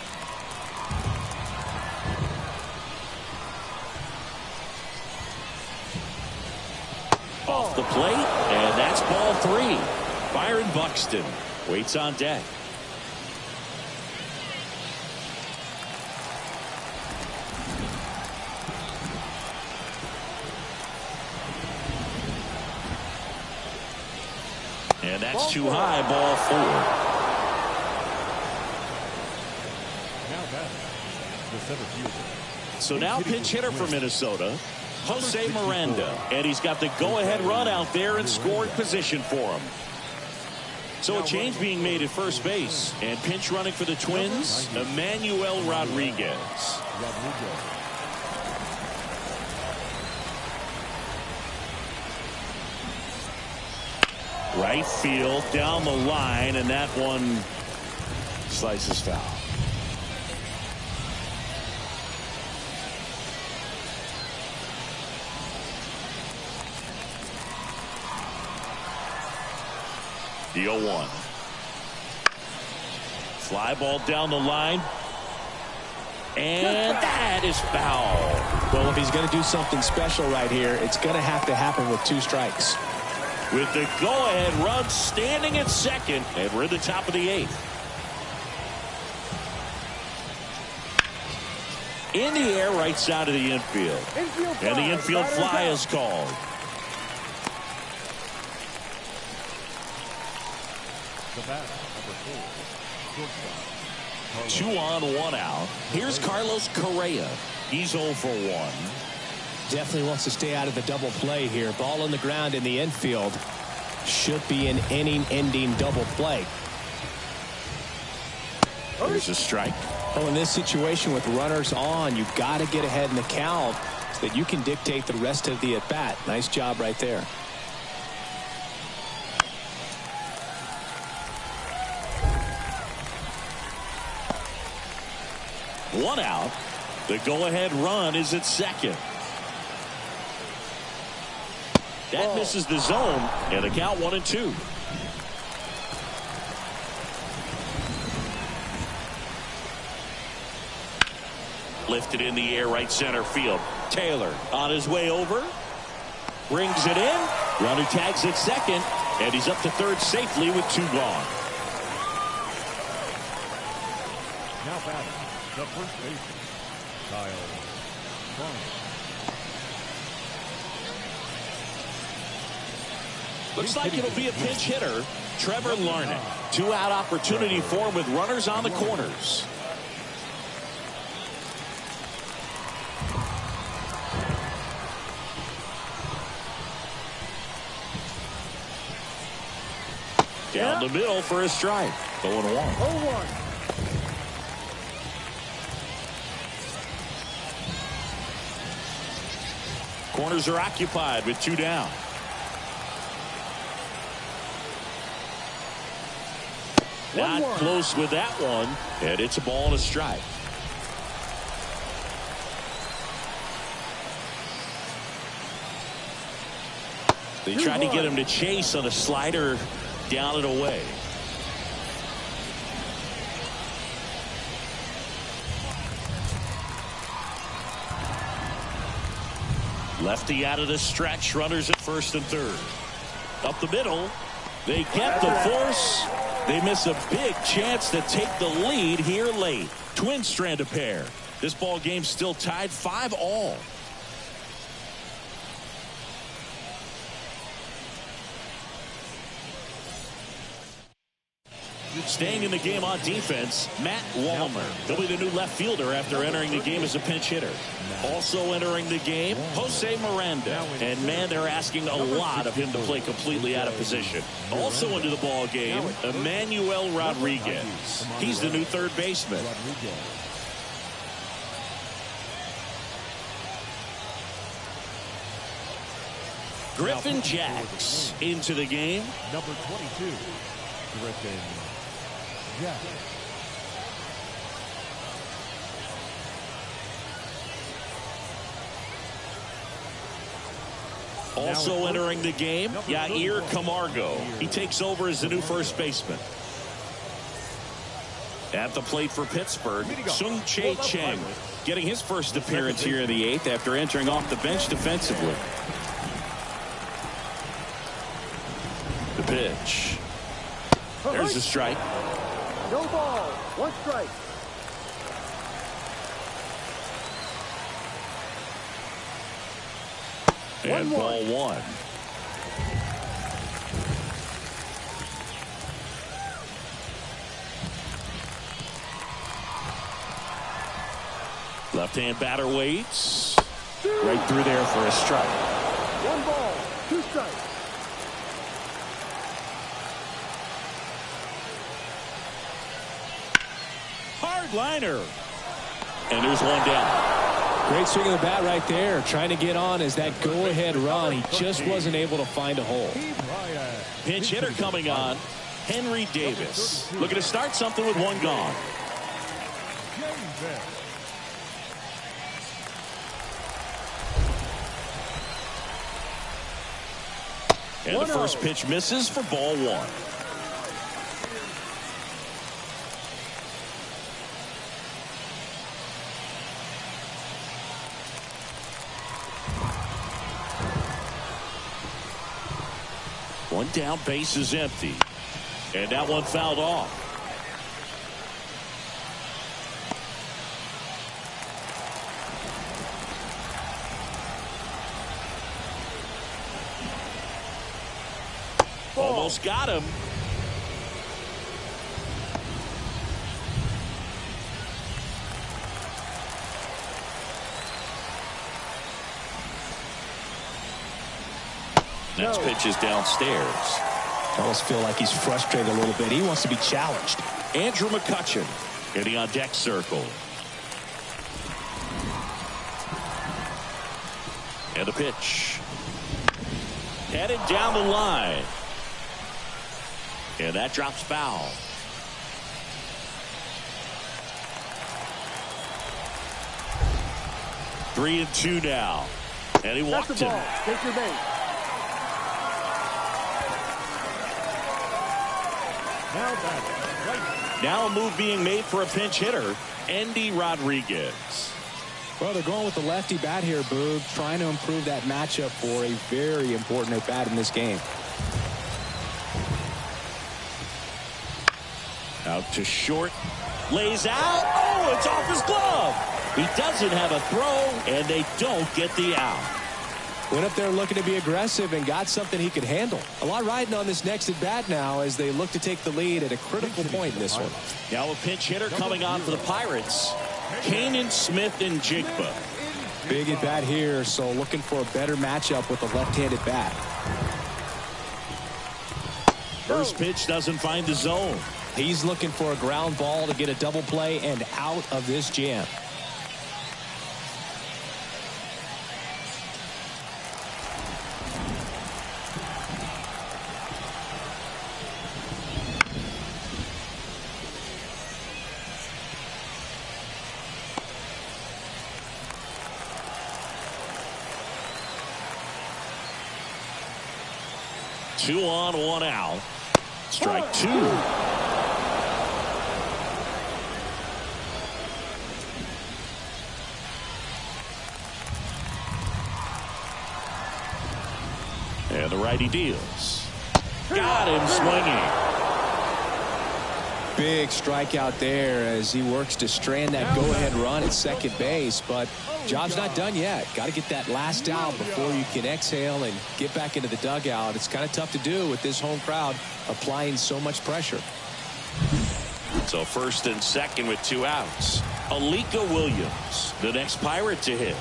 Off the plate, and that's ball 3. Byron Buxton waits on deck. And that's too high, ball 4. Now batting, the center fielder. So now pinch hitter for Minnesota, Jose Miranda. And he's got the go-ahead run out there in scoring position for him. So a change being made at first base. And pinch running for the Twins, Emmanuel Rodriguez. Right field down the line, and that one slices foul. The 0-1. Fly ball down the line. And that is foul. Well, if he's going to do something special right here, it's going to have to happen with 2 strikes. With the go-ahead run standing at second, and we're in the top of the 8th. In the air, right side of the infield. And the infield fly is called. The batter, number 4, shortstop. 2 on, 1 out. Here's Carlos Correa. He's 0 for 1. Definitely wants to stay out of the double play here. Ball on the ground in the infield. Should be an inning-ending double play. There's a strike. Oh, in this situation with runners on, you've got to get ahead in the count so that you can dictate the rest of the at-bat. Nice job right there. One out. The go-ahead run is at second. That misses the zone, and the count 1-2. Lifted in the air, right center field. Taylor on his way over. Brings it in. Runner tags at second, and he's up to third safely with 2 gone. Now batting, the first baseman, Kyle Bryant. Looks like it'll be a pinch hitter, Trevor Larnach. 2-out opportunity for him with runners on the corners. Down the middle for a strike. 0-1. 0-1. Corners are occupied with 2 down. Not close with that one, and it's a ball and a strike. They tried to get him to chase on a slider down and away. Lefty out of the stretch, runners at first and third. Up the middle, they get the force. They miss a big chance to take the lead here late. Twins strand a pair. This ball game still tied 5-all. Staying in the game on defense, Matt Wallmer. He'll be the new left fielder after entering the game as a pinch hitter. Also entering the game, Jose Miranda. And man, they're asking a lot of him to play completely out of position. Also into the ball game, Emmanuel Rodriguez. He's the new third baseman. Griffin Jacks into the game. Number 22, Griffin Jack. Also entering the game, Yair Camargo. He takes over as the new first baseman. At the plate for Pittsburgh, Sung-Chae Cheng getting his first appearance here in the 8th after entering off the bench defensively. The pitch. There's a strike. No ball. One strike. And ball 1. Left-hand batter waits. Right through there for a strike. 1 ball. 2 strikes. Hard liner. And there's 1 down. Great swing of the bat right there. Trying to get on as that go-ahead run. He just wasn't able to find a hole. Pinch hitter coming on. Henry Davis. Looking to start something with 1 gone. And the first pitch misses for ball 1. One down, base is empty. And that one fouled off. Almost got him. Next pitch is downstairs. I almost feel like he's frustrated a little bit. He wants to be challenged. Andrew McCutchen getting on deck circle. And a pitch. Headed down the line. And that drops foul. Three and 2 now. And he walked him. Take your base. Now a move being made for a pinch hitter, Andy Rodriguez. Well, they're going with the lefty bat here, Boog, trying to improve that matchup for a very important at bat in this game. Out to short, lays out. Oh, it's off his glove. He doesn't have a throw, and they don't get the out. Went up there looking to be aggressive and got something he could handle. A lot riding on this next at bat now as they look to take the lead at a critical point in this one. Now a pinch hitter coming on for the Pirates, Kanan Smith-Njigba. Big at bat here, so looking for a better matchup with a left-handed bat. First pitch doesn't find the zone. He's looking for a ground ball to get a double play and out of this jam. Two on, 1 out. Strike 2. And the righty deals. Got him swinging. Big strikeout there as he works to strand that go-ahead run at second base, but job's not done yet. Got to get that last out before you can exhale and get back into the dugout. It's kind of tough to do with this home crowd applying so much pressure. So first and second with 2 outs. Alika Williams, the next Pirate to hit.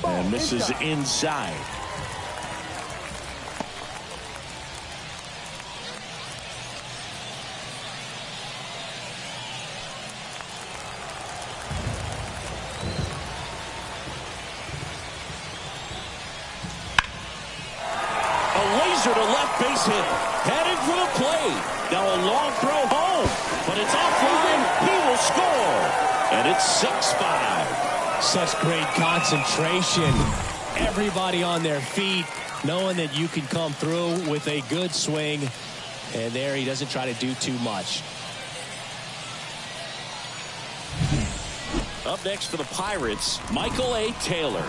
And misses inside. To left base hit, headed for the plate. Now a long throw home, but it's offline. He will score, and it's 6-5. Such great concentration. everybody on their feet, knowing that you can come through with a good swing. And there he doesn't try to do too much. Up next for the Pirates, Michael A. Taylor.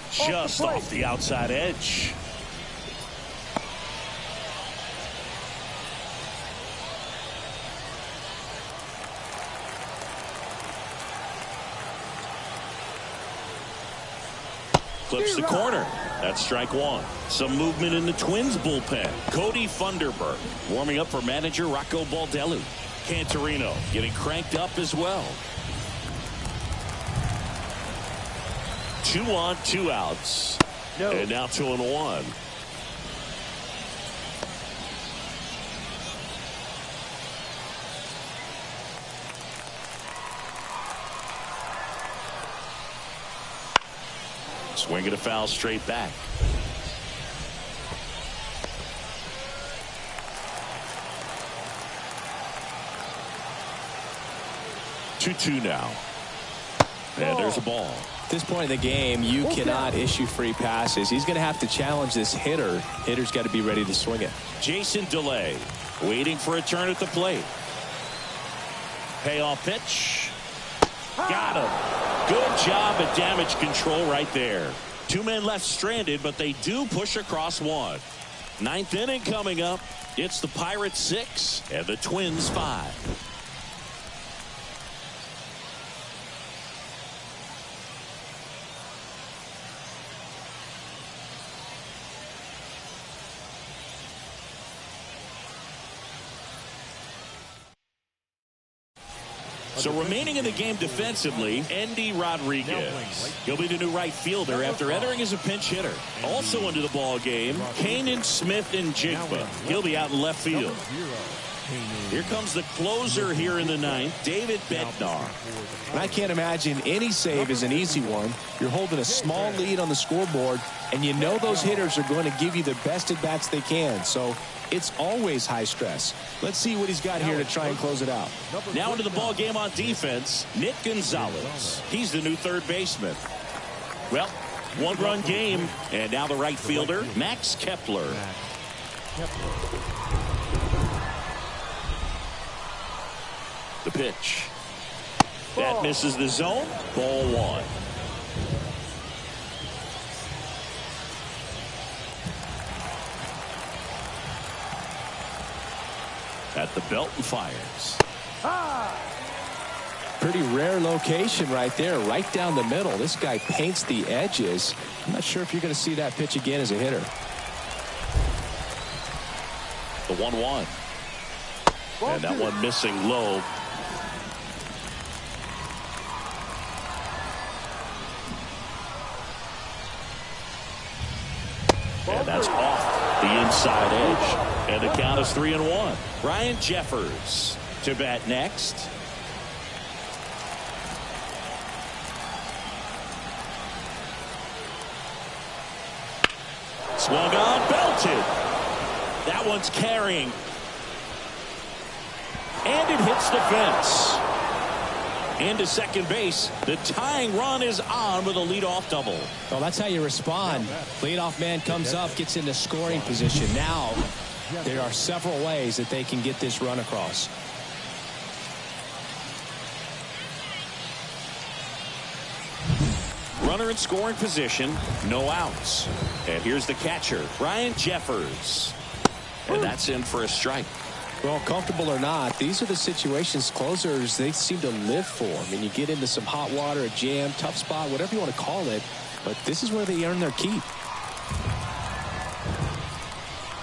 Just off the outside edge. Clips the corner. That's strike one. Some movement in the Twins bullpen. Cody Funderburk warming up for manager Rocco Baldelli. Cantorino getting cranked up as well. 2 on, 2 outs. No. And now 2-1. Swinging a foul straight back. 2-2 now. And there's a ball. At this point in the game, you cannot issue free passes. He's going to have to challenge this hitter. Hitter's got to be ready to swing it. Jason DeLay waiting for a turn at the plate. Payoff pitch. Got him. Good job at damage control right there. 2 men left stranded, but they do push across one. 9th inning coming up. It's the Pirates 6 and the Twins 5. So remaining in the game defensively, Endy Rodriguez. He'll be the new right fielder after entering as a pinch hitter. Also into the ball game, Kanan Smith and Jigba. He'll be out in left field. Here comes the closer here in the 9th, David Bednar. And I can't imagine any save is an easy one. You're holding a small lead on the scoreboard, and you know those hitters are going to give you the best at bats they can. So it's always high stress. Let's see what he's got here to try and close it out. Now into the ball game on defense, Nick Gonzalez. He's the new third baseman. Well, 1-run game, and now the right fielder, Max Kepler. The pitch. That misses the zone. Ball 1. At the belt and fires. Pretty rare location right there, right down the middle. This guy paints the edges. I'm not sure if you're going to see that pitch again as a hitter. The 1-1. And that one missing low. And that's off the inside edge. And the count is 3-1. Ryan Jeffers to bat next. Swung on, belted. That one's carrying. And it hits the fence. Into second base. The tying run is on with a leadoff double. Well, that's how you respond. Leadoff man comes up, gets into scoring position. Now, there are several ways that they can get this run across. Runner in scoring position, no outs. And here's the catcher, Ryan Jeffers. And that's in for a strike. Well, comfortable or not, these are the situations closers they seem to live for. I mean, you get into some hot water, a jam, tough spot, whatever you want to call it, but this is where they earn their keep.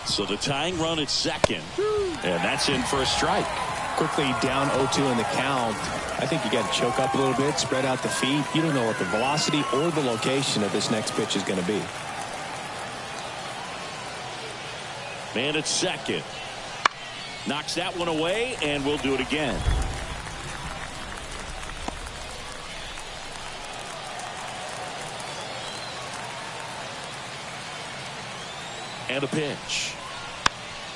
So the tying run at second, and that's in for a strike. Quickly down 0-2 in the count. I think you got to choke up a little bit, spread out the feet. You don't know what the velocity or the location of this next pitch is going to be. Man at second. Knocks that one away, and we'll do it again. And a pitch.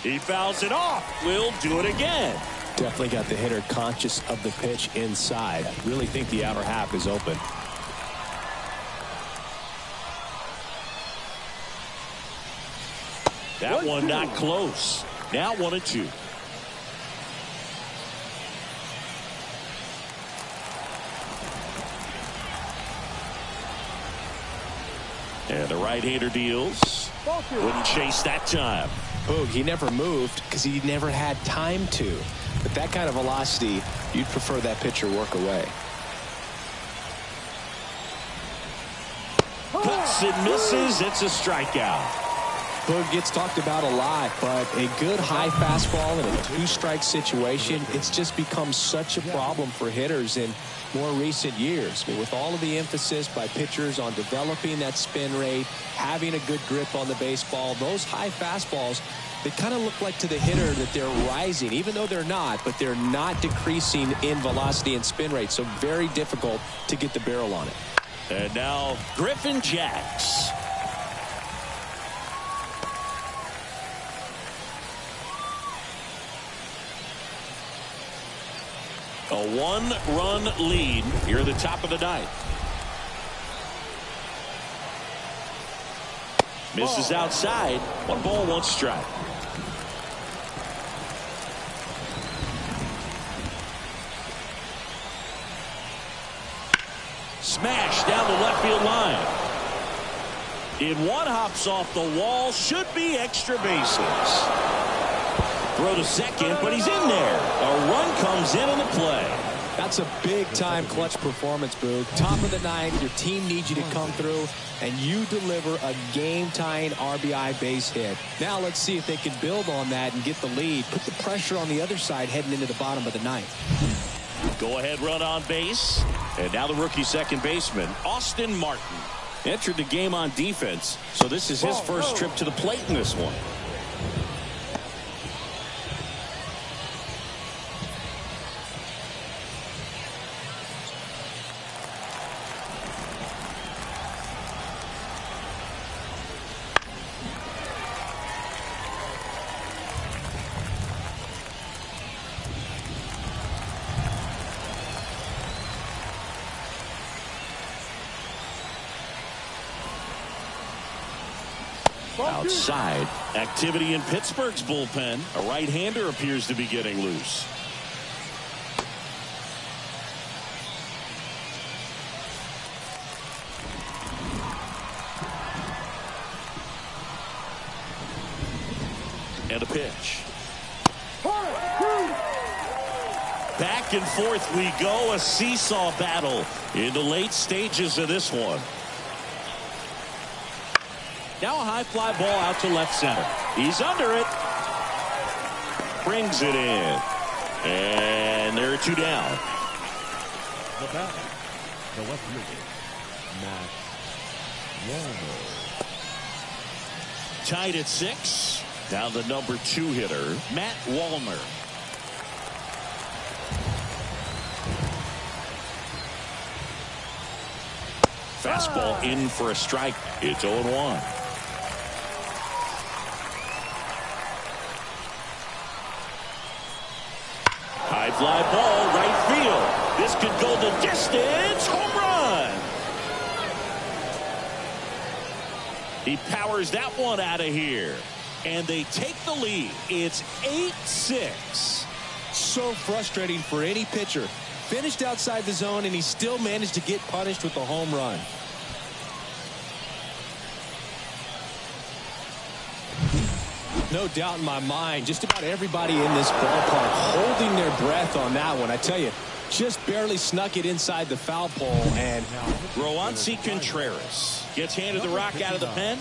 He fouls it off. We'll do it again. Definitely got the hitter conscious of the pitch inside. Really think the outer half is open. That one not close. Now 1-2. And the right-hander deals. Wouldn't chase that time. Boog, he never moved because he never had time to. But that kind of velocity, you'd prefer that pitcher work away. Cuts and misses. It's a strikeout. Boog gets talked about a lot, but a good high fastball in a two-strike situation, it's just become such a problem for hitters in more recent years. I mean, with all of the emphasis by pitchers on developing that spin rate, having a good grip on the baseball, those high fastballs, they kind of look like to the hitter that they're rising, even though they're not, but they're not decreasing in velocity and spin rate, so very difficult to get the barrel on it. And now Griffin Jacks. A one-run lead here at the top of the ninth. Misses outside. 1 ball, 1 strike. Smash down the left field line. In one, hops off the wall. Should be extra bases. Throw to second, but he's in there. A run comes in on the play. That's a big-time clutch performance, Boog. Top of the ninth, your team needs you to come through, and you deliver a game-tying RBI base hit. Now let's see if they can build on that and get the lead. Put the pressure on the other side heading into the bottom of the ninth. Go-ahead run on base. And now the rookie second baseman, Austin Martin. Entered the game on defense, so this is his first trip to the plate in this one. Outside, activity in Pittsburgh's bullpen. A right-hander appears to be getting loose. And a pitch. Back and forth we go, a seesaw battle in the late stages of this one. Now a high fly ball out to left center. He's under it. Brings it in. And there are 2 down. The batter, the left fielder, Matt Wallner. Tied at 6. Down the number 2 hitter, Matt Wallner. Fastball in for a strike. It's 0-1. High fly ball, right field. This could go the distance. Home run. He powers that one out of here. And they take the lead. It's 8-6. So frustrating for any pitcher. Finished outside the zone, and he still managed to get punished with a home run. No doubt in my mind, just about everybody in this ballpark holding their breath on that one. I tell you, just barely snuck it inside the foul pole. And Roansy Contreras gets handed the rock out of the pen.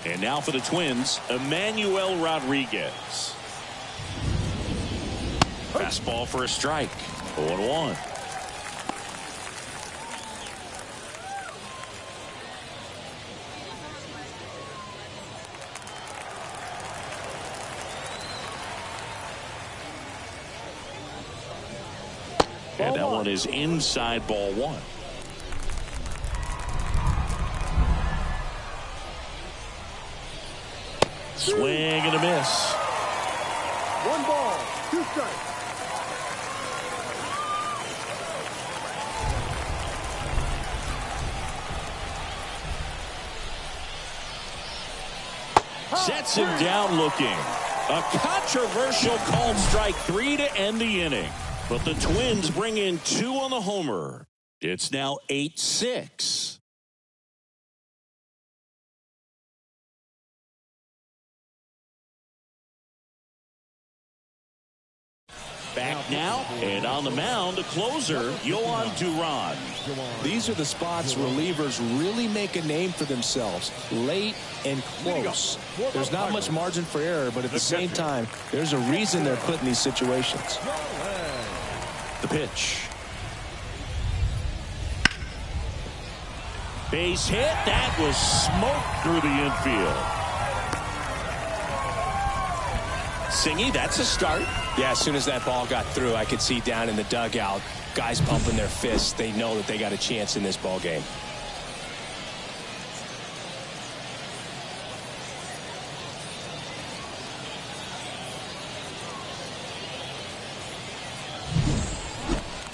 And now for the Twins, Emmanuel Rodriguez. Fastball for a strike. 0-1. And that one is inside, ball 1. Swing and a miss. 1 ball, 2 strikes. Sets him down looking. A controversial called strike 3 to end the inning. But the Twins bring in 2 on the homer. It's now 8-6. Back now, and on the mound, the closer, Yohan Duran. These are the spots relievers really make a name for themselves. Late and close. There's not much margin for error, but at the same time, there's a reason they're put in these situations. The pitch. Base hit. That was smoked through the infield. Singy, that's a start. Yeah, as soon as that ball got through, I could see down in the dugout, guys pumping their fists. They know that they got a chance in this ball game.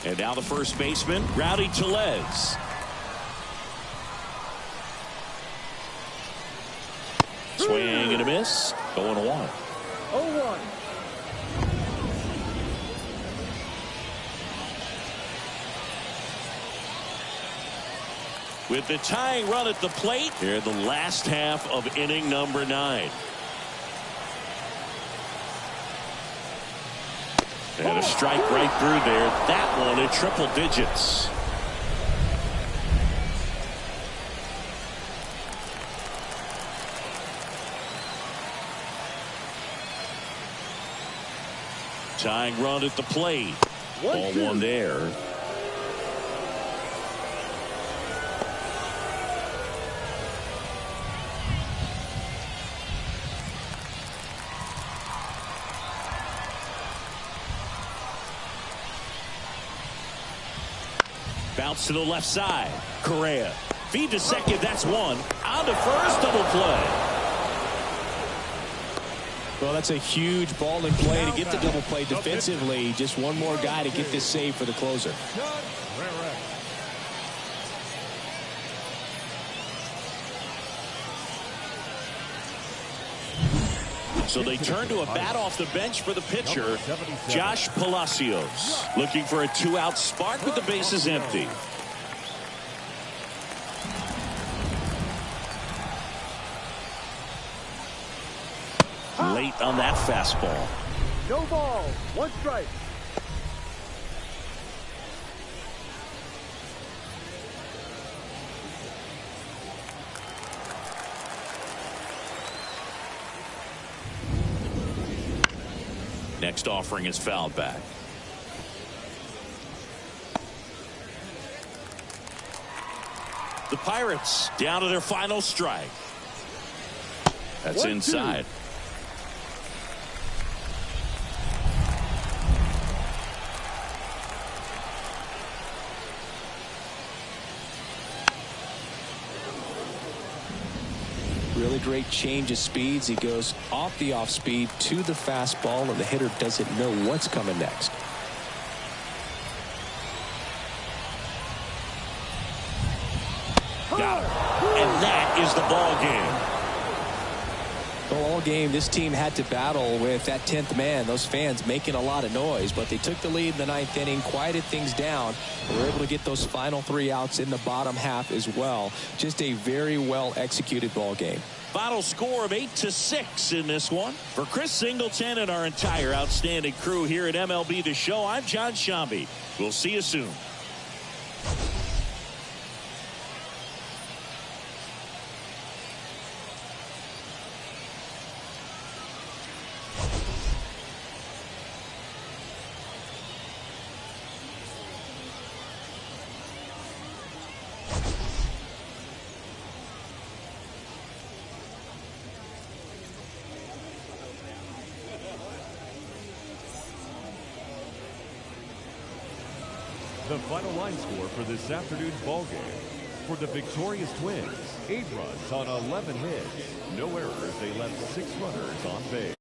And now the first baseman, Rowdy Tellez. Swing and a miss. 0-1. 0-1. With the tying run at the plate, here in the last half of inning number 9. And a strike right through there. That one in triple digits. Tying run at the plate. Ball 1 there. Bounce to the left side. Correa. Feed to second. That's 1. On to first. Double play. Well, that's a huge ball in play to get the double play defensively. Just one more guy to get this save for the closer. So they turn to a bat off the bench for the pitcher, Josh Palacios. Looking for a 2-out spark with the bases empty. Late on that fastball. No ball. 1 strike. Next offering is fouled back. The Pirates down to their final strike. That's 1-2. inside. Really great change of speeds. He goes off the off speed to the fastball, and the hitter doesn't know what's coming next. Got it. And that is the ball game. Well, all game, this team had to battle with that 10th man. Those fans making a lot of noise, but they took the lead in the 9th inning, quieted things down. They were able to get those final 3 outs in the bottom half as well. Just a very well executed ball game. Final score of 8-6 in this one. For Chris Singleton and our entire outstanding crew here at MLB The Show, I'm John Shambi. We'll see you soon. The final line score for this afternoon's ball game. For the victorious Twins, 8 runs on 11 hits. No errors. They left 6 runners on base.